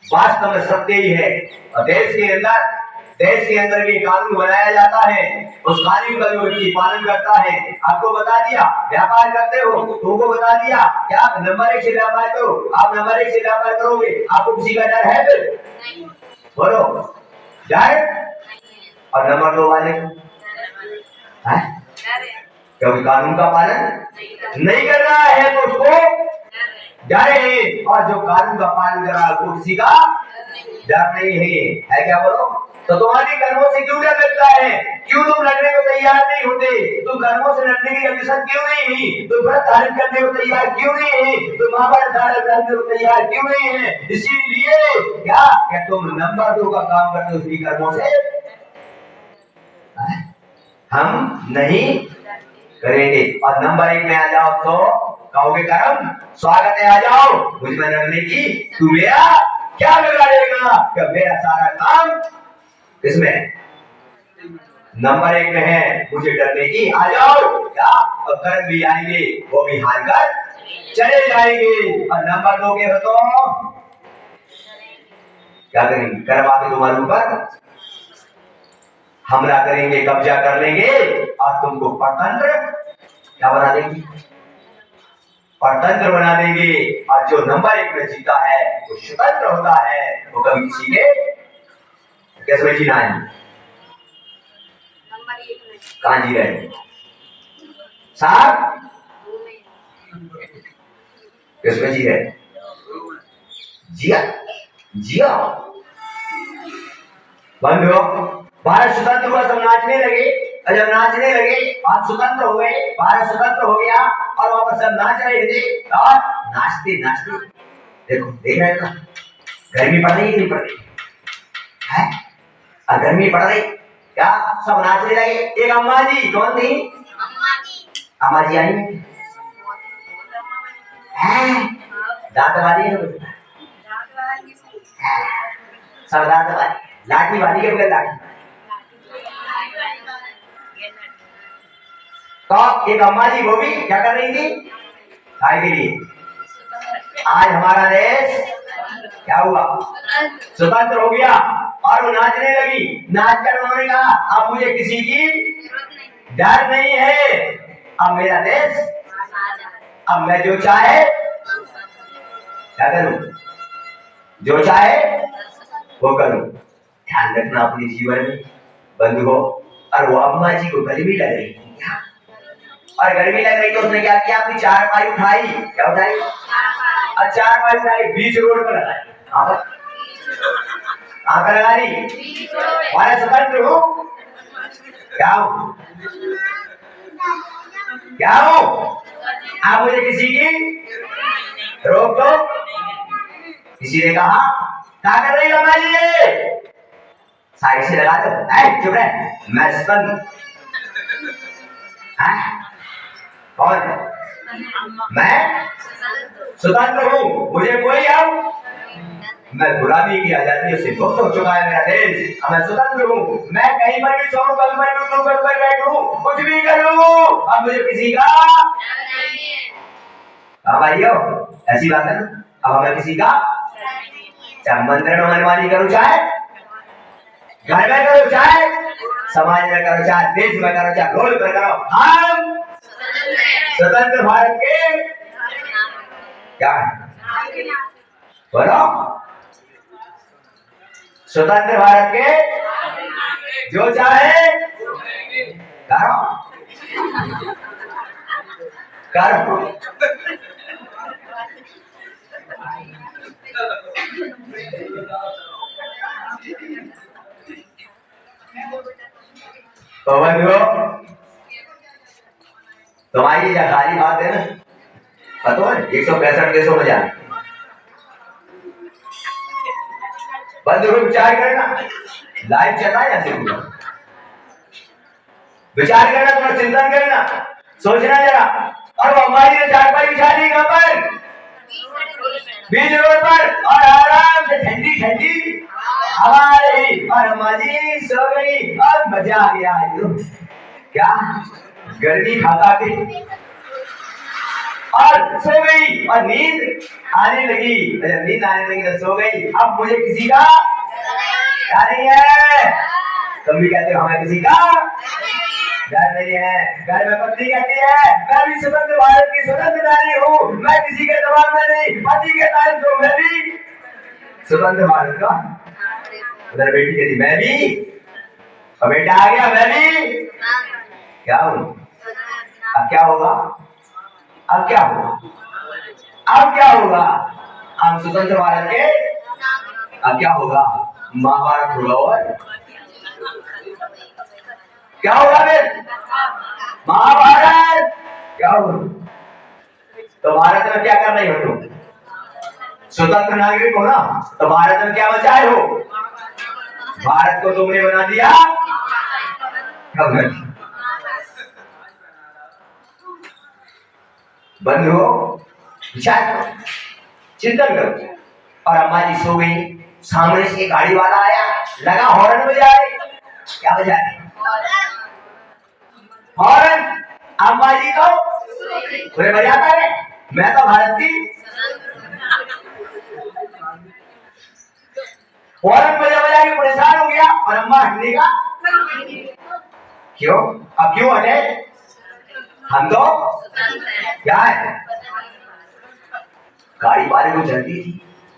वास्तव में सत्य ही है। और देश के अंदर भी कानून बनाया जाता है। उस कानून का जो व्यक्ति पालन करता है, आपको बता दिया व्यापार करते हो, तुमको बता दिया क्या नंबर 1 से व्यापार करो। आप नंबर 1 से व्यापार करोगे, आपको किसी का डर है? फिर बोलो, डर? और नंबर 2 वाले है क्योंकि कानून का पालन नहीं कर रहा है तो उसको डर है। और जो कानून का पालन कर रहा है उसको किसी का डर नहीं है क्या? बोलो, तो तुम्हारी कर्मों से क्यों डर लगता है? क्यों तुम लड़ने को तैयार नहीं होते? तुम कर्मों से लड़ने की अभिषेक क्यों नहीं है? तुम व्रत धारण करने को तैयार क्यों नहीं है? तुम महाभारत धारण करने को तैयार क्यों नहीं है? इसीलिए क्या तुम नंबर 2 का काम करते हो उसी कर्मों से? हम नहीं करेंगे। और नंबर 1 में आ जाओ तो कहोगे कर्म स्वागत है, आ जाओ मुझ में लड़ने की, तू मेरा क्या बिगाड़ेगा? क्या मेरा सारा काम किसमें? नंबर 1 में है, मुझे डरने की, आ जाओ क्या? और कर्म भी आएंगे, वो भी हार कर चले जाएंगे। और नंबर 2 के हो तो क्या करेंगे? कर्म आके तुम्हारे ऊपर हमला करेंगे, कब्जा कर लेंगे और तुमको परतंत्र क्या बना देंगे? परतंत्र बना देंगे। और जो नंबर 1 में जीता है वो स्वतंत्र होता है, वो कभी किसी के कैसे जीना है? कहां जी रहे साहब? किसमें जी रहे? जिया बंद हो। भारत स्वतंत्र हुआ, सब नाचने लगे, और जब नाचने लगे, आप स्वतंत्र हो गए, भारत स्वतंत्र हो गया और वहां पर सब नाच रहे थे और नाचते नाचते देखो देख रहे हो ना, गर्मी पड़ रही है नहीं पड़ रही है? और गर्मी पड़ रही क्या, सब नाचने लगे। एक अम्मा जी, कौन थी? अम्मा जी आई है, दांत वाली है, सब दांत वाली, लाठी वाली के बगैर लाठी। तो एक अम्मा जी वो भी क्या कर रही थी? काय के लिए? आज हमारा देश क्या हुआ? स्वतंत्र हो गया और वो नाचने लगी। नाचकर उन्होंने कहा अब मुझे किसी की डर नहीं है, अब मेरा देश, अब मैं जो चाहे क्या करूं, जो चाहे वो करूं। ध्यान रखना अपने जीवन में बंधुओं। और वो अम्मा जी को गर्मी लग रही थी और गर्मी लग रही तो उसने क्या किया, अपनी चारपाई उठाई। क्या उठाई? और चारपाई उठाई, बीच रोड पर लगाई। कहाँ पर लगा दी? मैं स्वतंत्र हूँ, क्या हूँ, क्या हूँ? आप मुझे किसी की रोक दो। किसी ने कहा क्या कर रही हो अम्मा जी, साइड से लगा दो। चुप रहे, मैं स्वतंत्र। कौन? मैं स्वतंत्र हूँ, मुझे कोई अब, मैं गुलामी की आजादी से मुक्त हो चुका है मेरा देश, अब मैं स्वतंत्र हूँ। मैं कहीं पर भी सोऊं, कहीं पर भी उठूं, कहीं पर बैठूं, कुछ भी करूं, अब मुझे किसी का। हाँ भाइयों, ऐसी बात है ना, अब मैं किसी का, चाहे मंदिर में मनमानी करूं, चाहे घर में करो, चाहे समाज में करो, चाहे देश में करो, चाहे रोड पर करो, हम स्वतंत्र भारत के क्या है? बोलो, स्वतंत्र भारत के जो चाहे करो, करो। तो बंधुओं, तुम्हारी यह खाली बात है ना, पता है 165 देशों में जाए। बंधुओं विचार करना, लाइव चल रहा है ऐसे पूरा, विचार करना, तुम्हारा चिंतन करना, सोचना जरा। और वो हमारी ने चारपाई बिछा दी कहां पर? बीच रोड पर, और आराम से ठंडी ठंडी हवा आ रही और अम्मा जी सो गई और मजा आ गया। क्या गर्मी खाता थी और सो गई और नींद आने लगी। जब नींद आने लगी तो सो गई। अब मुझे किसी का क्या नहीं है। तुम भी कहते हो हमें किसी का डर नहीं है। घर में पत्नी कहती है मैं भी स्वतंत्र भारत की स्वतंत्र नारी हूँ, मैं किसी के दबाव में नहीं, पति के तारीफ को मैं भी स्वतंत्र भारत का। उधर बेटी कहती मैं भी, और बेटा आ गया मैं भी क्या हूँ। अब क्या होगा? अब क्या होगा? अब क्या होगा? हम स्वतंत्र भारत के, अब क्या होगा? महाभारत होगा और क्या होगा? फिर महाभारत क्या होगा? तो भारत में क्या कर रही हो तुम? स्वतंत्र नागरिक हो ना, तो भारत में क्या बचाए हो? भारत को तुमने बना दिया बंधुओं, विचार करो, चिंतन करो। और अम्मा जी सो गई। सामने से एक गाड़ी वाला आया, लगा हॉर्न बजाए। क्या बजाए? हॉर्न। अम्मा जी तो पूरे बजाता है, मैं तो भारत की हॉर्न बजा बजा के परेशान हो गया। और अम्मा हटने का क्यों? अब क्यों हटे? हम तो क्या है? गाड़ी वाले को जल्दी थी,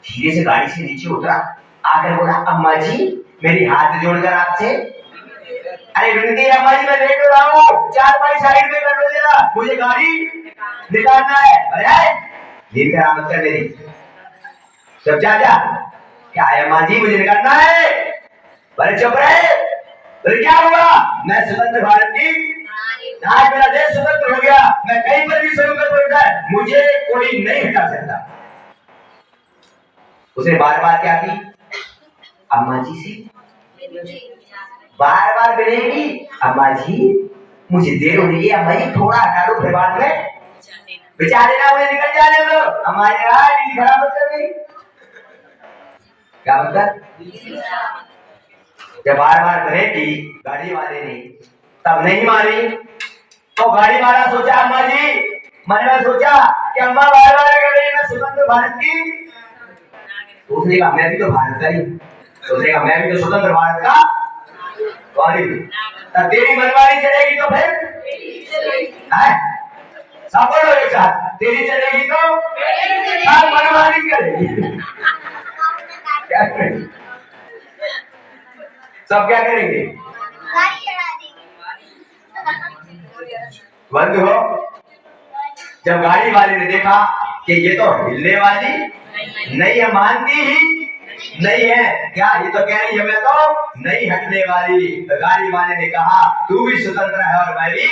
धीरे से गाड़ी से नीचे उतरा, आकर बोला अम्मा जी मेरी हाथ जोड़कर आपसे अरे विनती है अम्मा जी, मैं लेट हो रहा हूँ, चारपाई साइड में कर लो जरा, मुझे गाड़ी निकालना है। अरे नींद करामत कर मेरी, सब जा क्या है अम्मा जी, मुझे निकालना है। अरे चुप रहे, तो क्या हुआ? मैं स्वतंत्र भारत की, आज मेरा देश स्वतंत्र हो गया, मैं कहीं पर भी स्वतंत्र होता है, मुझे कोई नहीं हटा सकता। उसने बार बार क्या की? अम्मा जी से बार बार मिलेगी, अम्मा जी मुझे देर हो रही है, अम्मा जी थोड़ा हटा दो, फिर बाद में बेचारे ना मुझे निकल जाने दो, हमारे नींद खराब मत कर गई। क्या मतलब? जब बार बार करेगी गाड़ी वाले ने, तब नहीं मारी तो गाड़ी वाला सोचा, अम्मा जी मन में सोचा कि अम्मा बार बार कह रही है मैं स्वतंत्र भारत की, उसने कहा मैं भी तो भारत का ही, उसने कहा मैं भी तो स्वतंत्र भारत का वाली, तब तेरी मनमानी चलेगी तो फिर है सब बोलो एक साथ, तेरी चलेगी तो सब मनमानी करेगी। क्या करेंगे? सब क्या करेंगे? बंद हो। जब गाड़ी वाले ने देखा कि ये तो हिलने वाली नहीं है, मानती ही नहीं है, क्या ये तो कह रही है मैं तो नहीं हटने वाली, तो गाड़ी वाले ने कहा तू भी स्वतंत्र है और मैं भी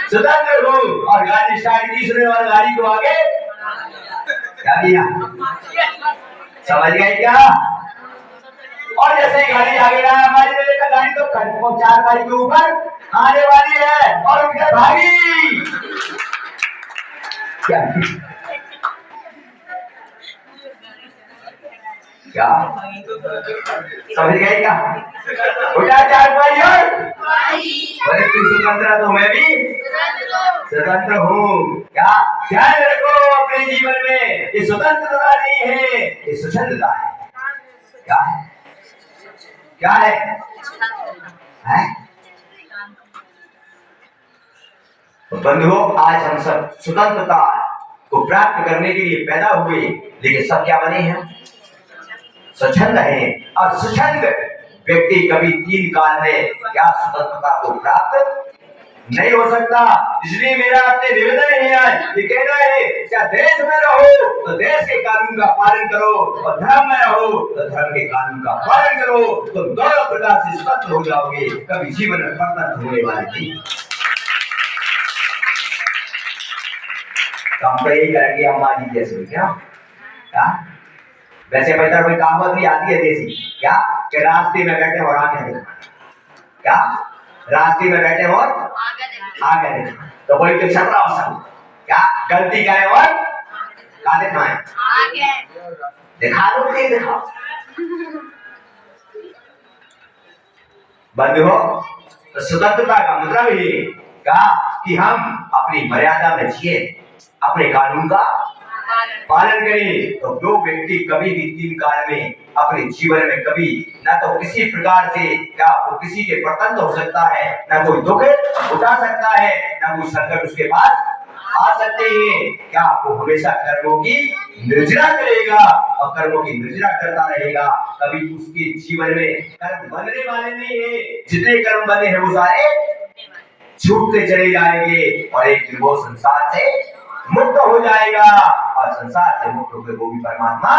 स्वतंत्र हूँ, और गाड़ी स्टार्ट की, सुनने वाली गाड़ी को आगे क्या किया? समझ गए क्या? और जैसे ही गाड़ी आगे आया, हमारी ने देखा गाड़ी तो 4 गाड़ी के ऊपर आने वाली है और उनके भागी क्या क्या समझ गए क्या? उठा 4 भाई और बोले तू स्वतंत्र तो मैं भी स्वतंत्र हूँ। क्या ध्यान रखो अपने जीवन में, ये स्वतंत्रता नहीं है, ये स्वच्छंदता है। क्या है? क्या है? तो बंधुओं, आज हम सब स्वतंत्रता को प्राप्त करने के लिए पैदा हुए, लेकिन सब क्या बने हैं? स्वच्छंद है। और स्वच्छंद व्यक्ति कभी 3 काल में क्या स्वतंत्रता को प्राप्त नहीं हो सकता। इसलिए मेरा आपसे निवेदन है आज ये कहना है, क्या देश में रहो तो देश के कानून का पालन करो, और धर्म में रहो तो धर्म के कानून का पालन करो, तो दोनों प्रकार से स्वतंत्र हो जाओगे, कभी जीवन में पतन होने वाली नहीं। तो हम तो यही करेंगे अम्मा जी जैसे, क्या वैसे बेहतर कोई कहावत भी आती है देसी, क्या कि रास्ते में बैठे और आगे देखा, क्या रास्ते में बैठे और आगे देखा, तो कोई तो छपरा अवसर क्या गलती करे और क्या दिखाए दिखा दो, नहीं दिखाओ। बंधुओं, तो स्वतंत्रता का मतलब ही क्या कि हम अपनी मर्यादा में जिए, अपने कानून का पालन करें। तो जो व्यक्ति कभी भी 3 काल में अपने जीवन में कभी ना तो किसी प्रकार से क्या वो किसी के प्रतंत हो सकता है, ना कोई दुख उठा सकता है, ना कोई संकट उसके पास आ सकते हैं, क्या वो हमेशा कर्मों की निर्जरा करेगा और कर्मों की निर्जरा करता रहेगा। कभी उसके जीवन में कर्म बनने वाले नहीं है, जितने कर्म बने हैं वो सारे छूटते चले जाएंगे, और एक दिन वो संसार से मुक्त हो जाएगा, और संसार से मुक्त होकर वो भी परमात्मा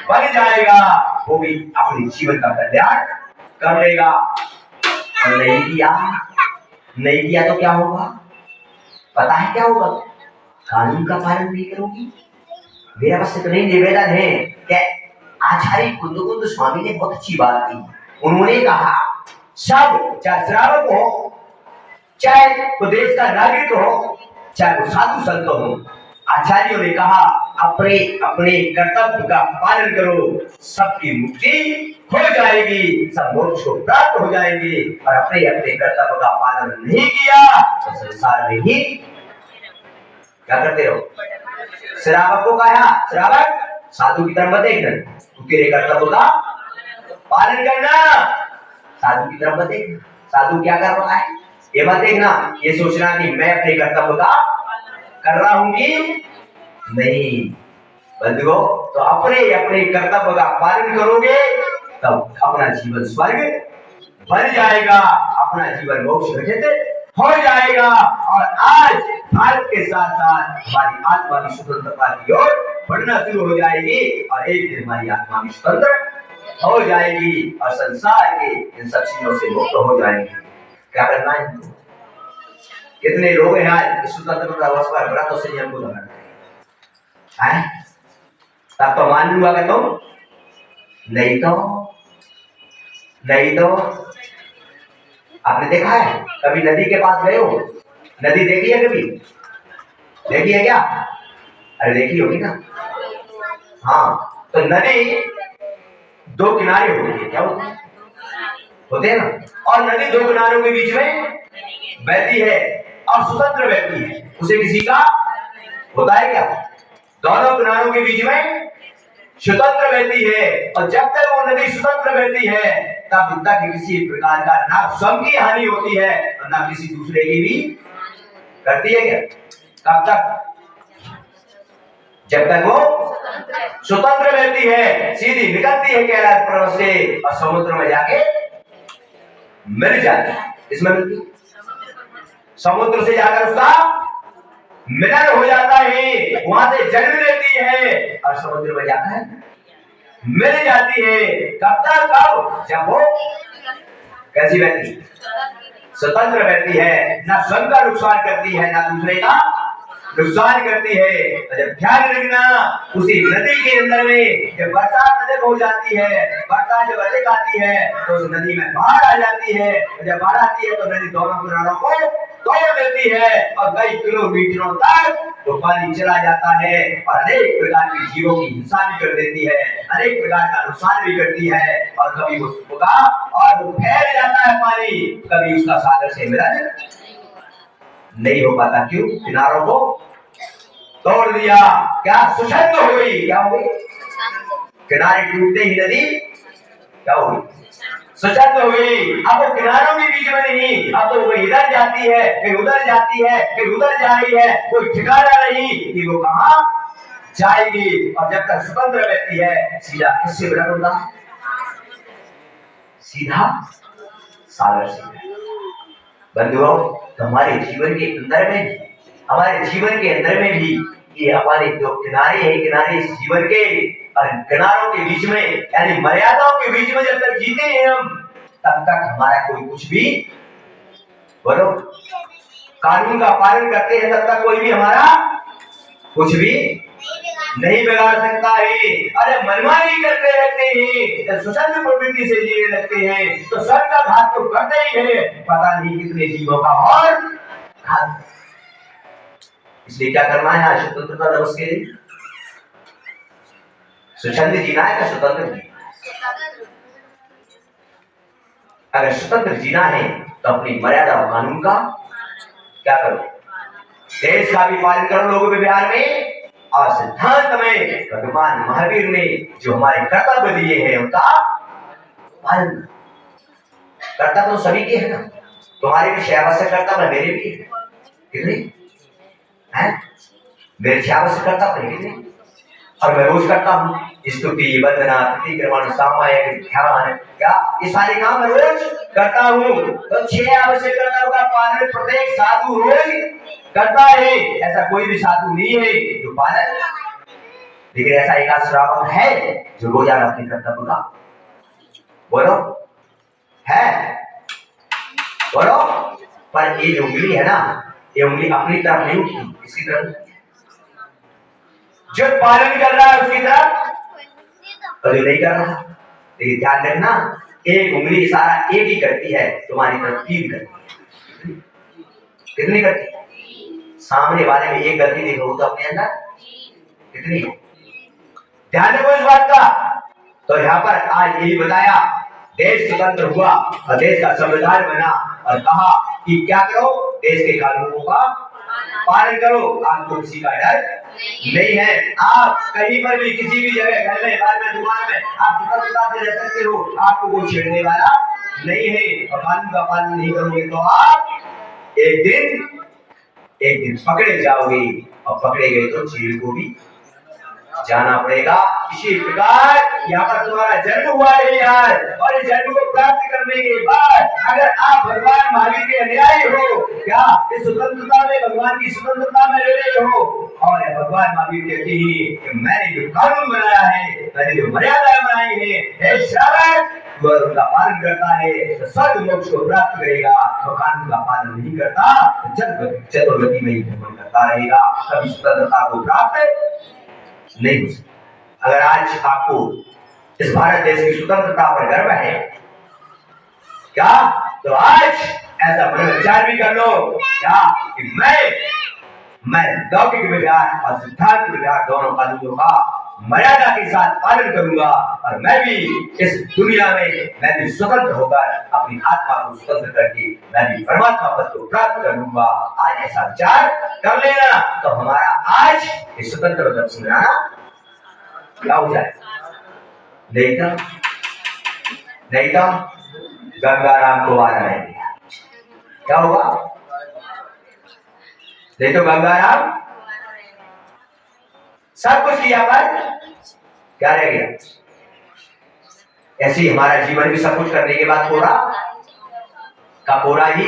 बन जाएगा, वो भी अपने जीवन का कल्याण कर लेगा। और नहीं किया तो क्या होगा? पता है क्या होगा? कानून का पालन नहीं करोगी। मेरा बस इतना ही निवेदन है कि आचार्य कुंदकुंद स्वामी ने बहुत अच्छी बात की। उन्होंने कहा सब, चाहे श्रावक हो, चाहे वो देश का नागरिक हो, चाहे वो साधु संत हो, आचार्यों ने कहा अपने अपने कर्तव्य का पालन करो, सबकी मुक्ति हो जाएगी, सब मोक्ष को प्राप्त हो जाएंगे। और अपने अपने कर्तव्य का पालन नहीं किया तो संसार में ही क्या करते रहो। श्रावक को कहा, श्रावक साधु की तरफ मत देखना, तू तेरे कर्तव्य का पालन करना, साधु की तरफ मत देखना, साधु क्या कर रहा है ये मत देखना, ये सोचना कि मैं अपने कर्तव्य का कर रहा हूं कि नहीं। बंधुओं, तो अपने अपने कर्तव्य का पालन करोगे तब अपना जीवन स्वर्ग बन जाएगा, अपना जीवन मोक्ष घटित हो जाएगा। और आज भारत के साथ साथ हमारी आत्मा भी स्वतंत्रता की ओर बढ़ना शुरू हो जाएगी, और एक दिन हमारी आत्मा भी स्वतंत्र हो जाएगी और संसार के इन सब चीजों से मुक्त हो जाएंगे। क्या करना है? कितने लोग हैं आज स्वतंत्रता दिवस पर व्रत और संयम को धारण करें? तब तो मान लूंगा कि तुम नहीं तो आपने देखा है कभी नदी के पास गए हो? नदी देखी है कभी? देखी है क्या? अरे देखी होगी ना। हाँ, तो नदी दो किनारे होते हैं, क्या होते हैं ना? और नदी दो किनारों के बीच में बहती है और स्वतंत्र बहती है, उसे किसी का होता है क्या? दोनों किनारों के बीच में स्वतंत्र बहती है और जब तक वो नदी स्वतंत्र बहती है तब तक किसी प्रकार का ना स्वयं की हानि होती है और ना किसी दूसरे की भी करती है क्या? कब तक? जब तक वो स्वतंत्र बहती है, सीधी निकलती है कैलाश पर्वत से और समुद्र में जाके मिल जाती है। इसमें मिलती समुद्र से जाकर उसका मिलन हो जाता है, वहां से जन्म लेती है और समुद्र में जाकर मिल जाती है। कब तक? कब? जब वो कैसी बहती? स्वतंत्र बहती है, ना स्वयं का नुकसान करती है ना दूसरे का नुकसान करती है। तो जब ध्यान रखना उसी नदी के अंदर में जब बरसात अधिक हो जाती है, बरसात जब अधिक आती है तो उस नदी में बाढ़ आ जाती है। जब बाढ़ आती है तो नदी दोनों किनारों को तोड़ देती है और कई किलोमीटरों तक तो पानी चला जाता है और अनेक प्रकार के जीवों की हिंसा भी कर देती है, अनेक प्रकार का नुकसान भी करती है और कभी उसका और वो फैल जाता है पानी, कभी उसका सागर से मिलन नहीं हो पाता। क्यों? किनारों को तोड़ दिया। क्या सुशक्त हो गई? क्या हो गई? किनारे टूटते ही नदी क्या हो गई? सुशक्त हो गई। अब वो किनारों के बीच में नहीं, अब तो वो इधर जाती है फिर उधर जाती है फिर उधर जा रही है, कोई ठिकाना नहीं कि वो कहां जाएगी। और जब तक स्वतंत्र रहती है सीधा किससे मिलन होता? सीधा सागर से। बंधुओं, हमारे जीवन के अंदर में हमारे जीवन के अंदर में भी ये हमारे जो किनारे हैं, किनारे इस जीवन के और किनारों के बीच में यानी मर्यादाओं के बीच में जब तक जीते हैं हम तब तक हमारा कोई कुछ भी बोलो कानून का पालन करते हैं तब तक कोई भी हमारा कुछ भी नहीं बिगाड़ सकता है। अरे मनमानी करते रहते हैं, स्वतंत्र प्रवृत्ति से जीने लगते हैं तो सब का घात तो करते ही है, पता नहीं कितने जीवों का और घात। इसलिए क्या करना है आज स्वतंत्रता दिवस के दिन? स्वतंत्र जीना है या स्वतंत्र जीना? अगर स्वतंत्र जीना है तो अपनी मर्यादा और कानून का क्या करो? देश का भी पालन करो लोगों के बिहार में और सिद्धांत में भगवान महावीर ने जो हमारे कर्तव्य दिए हैं उनका पालन। कर्तव्य तो सभी के है ना, तुम्हारे भी आवश्यक कर्तव्य मेरे भी है, कितने हैं? मेरे आवश्यक कर्तव्य कितने और मैं रोज करता हूँ। स्तुति, वंदना, प्रतिक्रमण, सामायिक, ध्यान, क्या ये सारे काम मैं रोज करता हूँ। तो 6 आवश्यक कर्तव्यों का पालन प्रत्येक साधु रोज करता है। ऐसा कोई भी साधु नहीं है जो पालन, लेकिन ऐसा एक श्रावक है जो रोजाना अपने कर्तव्य का बोलो है बोलो। पर ये जो उंगली है ना, ये उंगली अपनी तरफ नहीं उठती, इसकी तरफ जो पालन कर रहा है उसकी तरफ तो जो नहीं कर रहा। लेकिन ध्यान रखना एक उंगली इशारा एक ही करती है, तुम्हारी तरफ 3 करती है। कितनी करती? सामने वाले में एक गलती देखो तो अपने अंदर कितनी है? ध्यान रखो इस बात का। तो यहाँ पर आज यही बताया, देश स्वतंत्र हुआ और देश का संविधान बना और कहा कि क्या करो? देश के कानूनों का पालन करो, आपको किसी का डर नहीं है। आप कहीं पर भी किसी भी जगह घर में बाहर में दुकान में आप स्वतंत्रता से रह सकते हो, आपको कोई छेड़ने वाला नहीं है। और कानून का पालन नहीं करोगे तो आप एक दिन पकड़े जाओगे और पकड़े गए तो जेल को भी जाना पड़ेगा। इसी प्रकार यहाँ पर तुम्हारा जन्म हुआ है यार, और इस जन्म को प्राप्त करने के बाद अगर आप भगवान महावीर के अनुयायी हो, क्या इस स्वतंत्रता में भगवान की स्वतंत्रता में ले रहे हो और भगवान महावीर कहते हैं कि मैंने जो कानून बनाया है मैंने जो मर्यादाएं बनाई है, हे श्रावक, वह उनका पालन करता है तो स्वर्ग मोक्ष को प्राप्त करेगा, तो कानून का पालन नहीं करता तो चतुर्गति में ही भ्रमण करता रहेगा, कभी स्वतंत्रता को प्राप्त नहीं हो सकता। अगर आज आपको इस भारत देश की स्वतंत्रता पर गर्व है क्या, तो आज ऐसा पुनर्विचार भी कर लो क्या कि मैं लौकिक विचार और सिद्धांत विचार दोनों कानूनों का मर्यादा के साथ पालन करूंगा, और मैं भी इस दुनिया में मैं भी स्वतंत्र होकर अपनी आत्मा को स्वतंत्र करके मैं भी परमात्मा पद को प्राप्त कर लूंगा। आज ऐसा विचार कर लेना तो हमारा आज ये स्वतंत्र मतलब सुनाना क्या हो जाए। नहीं तो गंगाराम को आना है, क्या होगा? नहीं तो गंगाराम सब कुछ किया पर क्या रह गया? ऐसे ही हमारा जीवन भी सब कुछ करने के बाद पूरा का पूरा ही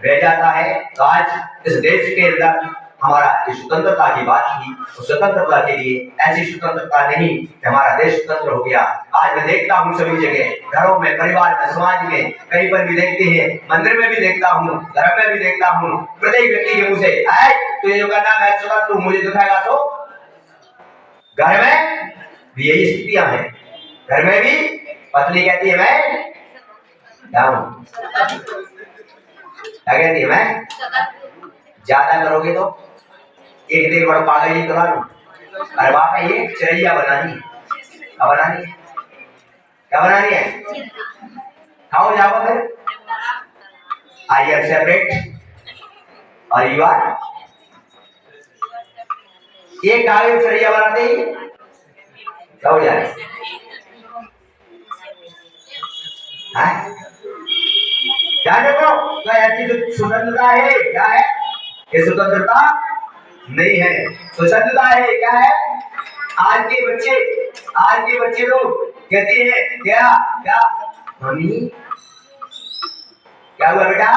रह जाता है। तो आज इस देश के अंदर हमारा स्वतंत्रता की बात की, तो स्वतंत्रता के लिए ऐसी स्वतंत्रता नहीं कि हमारा देश स्वतंत्र हो गया। आज मैं देखता हूँ सभी जगह, घरों में, परिवार में, समाज में, कहीं पर भी देखते हैं, मंदिर में भी देखता हूँ, घर में भी देखता हूँ, प्रत्येक व्यक्ति के मुंह से तो ये जो करना मैं स्वतंत्र हूँ, मुझे दिखाएगा तो। घर में भी यही स्थितियां हैं, घर में भी पत्नी कहती है मैं क्या हूँ, क्या कहती है मैं, ज्यादा करोगे तो एक दिन बड़ा पागल ही करा लूं। अरे बाप है ये चिड़ैया बनानी है, क्या बनानी है, क्या बनानी है, खाओ जाओ फिर। आई एम सेपरेट और यू आर, ये कागज चिड़ैया बनाते ही क्या हो जाए। क्या देखो तो ऐसी स्वतंत्रता है क्या है, ये स्वतंत्रता नहीं है, स्वतंत्रता है क्या है। आज के बच्चे लोग कहते हैं क्या क्या मम्मी क्या हुआ बेटा,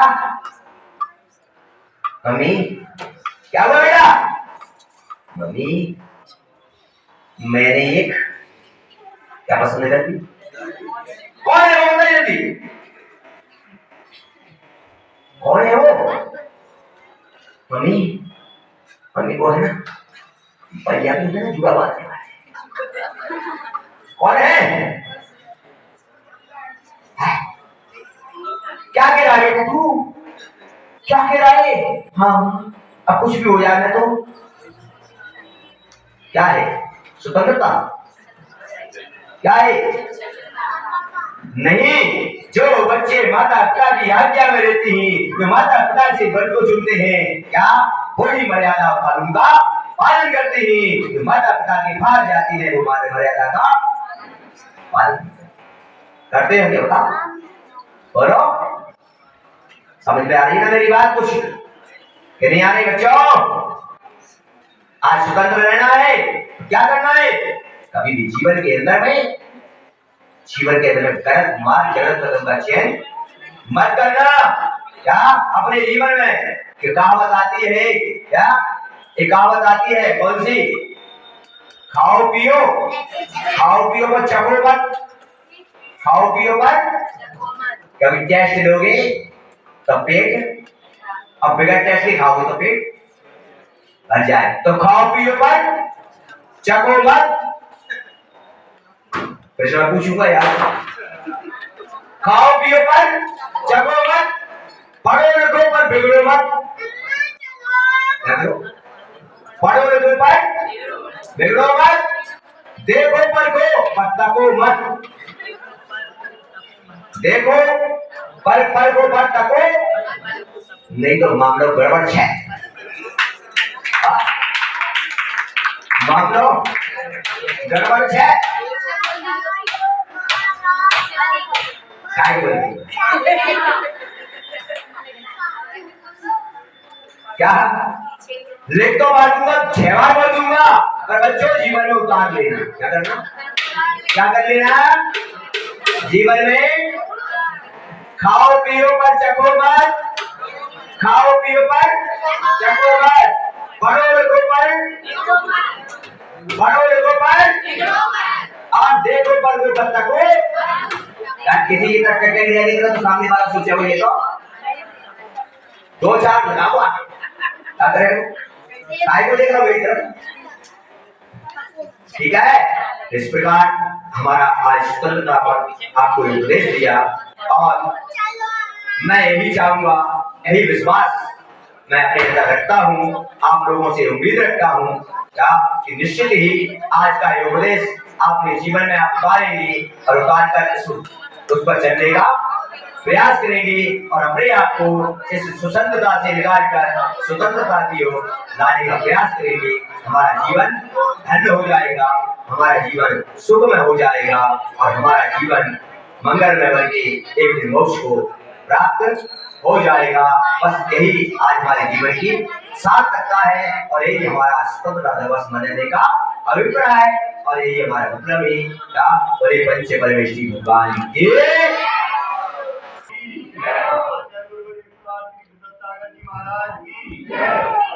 मम्मी क्या हुआ बेटा, मम्मी मैंने एक क्या पसंद करती, कौन है वो नहीं करती, कौन है वो, मम्मी मम्मी कौन है ना, पंजाबी में ना जुड़ा बांधने वाले कौन है? क्या कह रहा है तू, क्या कह रहा है? हाँ अब कुछ भी हो जाए ना तो क्या है स्वतंत्रता, क्या है नहीं। जो बच्चे माता पिता की आज्ञा में रहते हैं, जो माता पिता से बल को चुनते हैं, क्या वही मर्यादा कानून का पालन करते हैं। जो माता पिता के बाहर जाती है वो मर्यादा का पालन करते हैं, क्या बता बोलो, समझ में आ रही है ना मेरी बात कुछ कि नहीं आ रही बच्चों? आज स्वतंत्र रहना है, क्या करना है, कभी भी जीवन के अंदर गलत मार्ग गलत कदम का चयन मत करना। क्या अपने जीवन में कि कहावत आती है, क्या एक कहावत आती है कौन सी, खाओ पियो पर चखो मत, खाओ पियो पर कभी टेस्ट लोगे तो पेट, अब बगैर टेस्ट के खाओगे तो पेट भर जाए, तो खाओ पियो पर चखो मत। फिर मैं पूछूंगा यार, खाओ पियो पर चखो मत, पढ़ो लिखो पर बिगड़ो मत, पढ़ो लिखो पर बिगड़ो मत, देखो पर को तको मत, देखो पर को पर तको नहीं तो मामलो गड़बड़ है, मामलो गड़बड़ है। क्या लिख तो बांटूंगा, 6 बार बोल दूंगा, पर बच्चों जीवन में उतार लेना, क्या करना, क्या कर लेना जीवन में, खाओ पियो पर चखो मत, खाओ पियो पर चखो मत, पढ़ो लिखो पर और किसी की तरफ टक्कर नहीं जाएगी तो सामने वाला सोचे वो ये तो 2-4 लगाओ याद रहे काय को देख रहा हूँ मेरी तरफ। ठीक है, इस प्रकार हमारा आज स्वतंत्रता पर आपको उपदेश दिया और मैं यही चाहूंगा, यही विश्वास मैं अपने अंदर रखता हूँ, आप लोगों से उम्मीद रखता हूँ क्या कि निश्चित ही आज का ये उपदेश अपने जीवन में आप उतारेंगे और उतार कर उस पर चलने का प्रयास करेंगे और अपने आप को इस स्वतंत्रता से निकाल कर स्वतंत्रता की ओर लाने का प्रयास करेंगे। हमारा जीवन धन्य हो जाएगा, हमारा जीवन सुखमय हो जाएगा और हमारा जीवन मंगलमय बन के एक दिन मोक्ष को प्राप्त हो जाएगा। बस यही आज हमारे जीवन की सार्थकता है और यही हमारा स्वतंत्रता दिवस मनाने का अभिप्राय है और यही हमारा मतलब है क्या बड़े पंच परमेश्वरी भगवान की महाराज की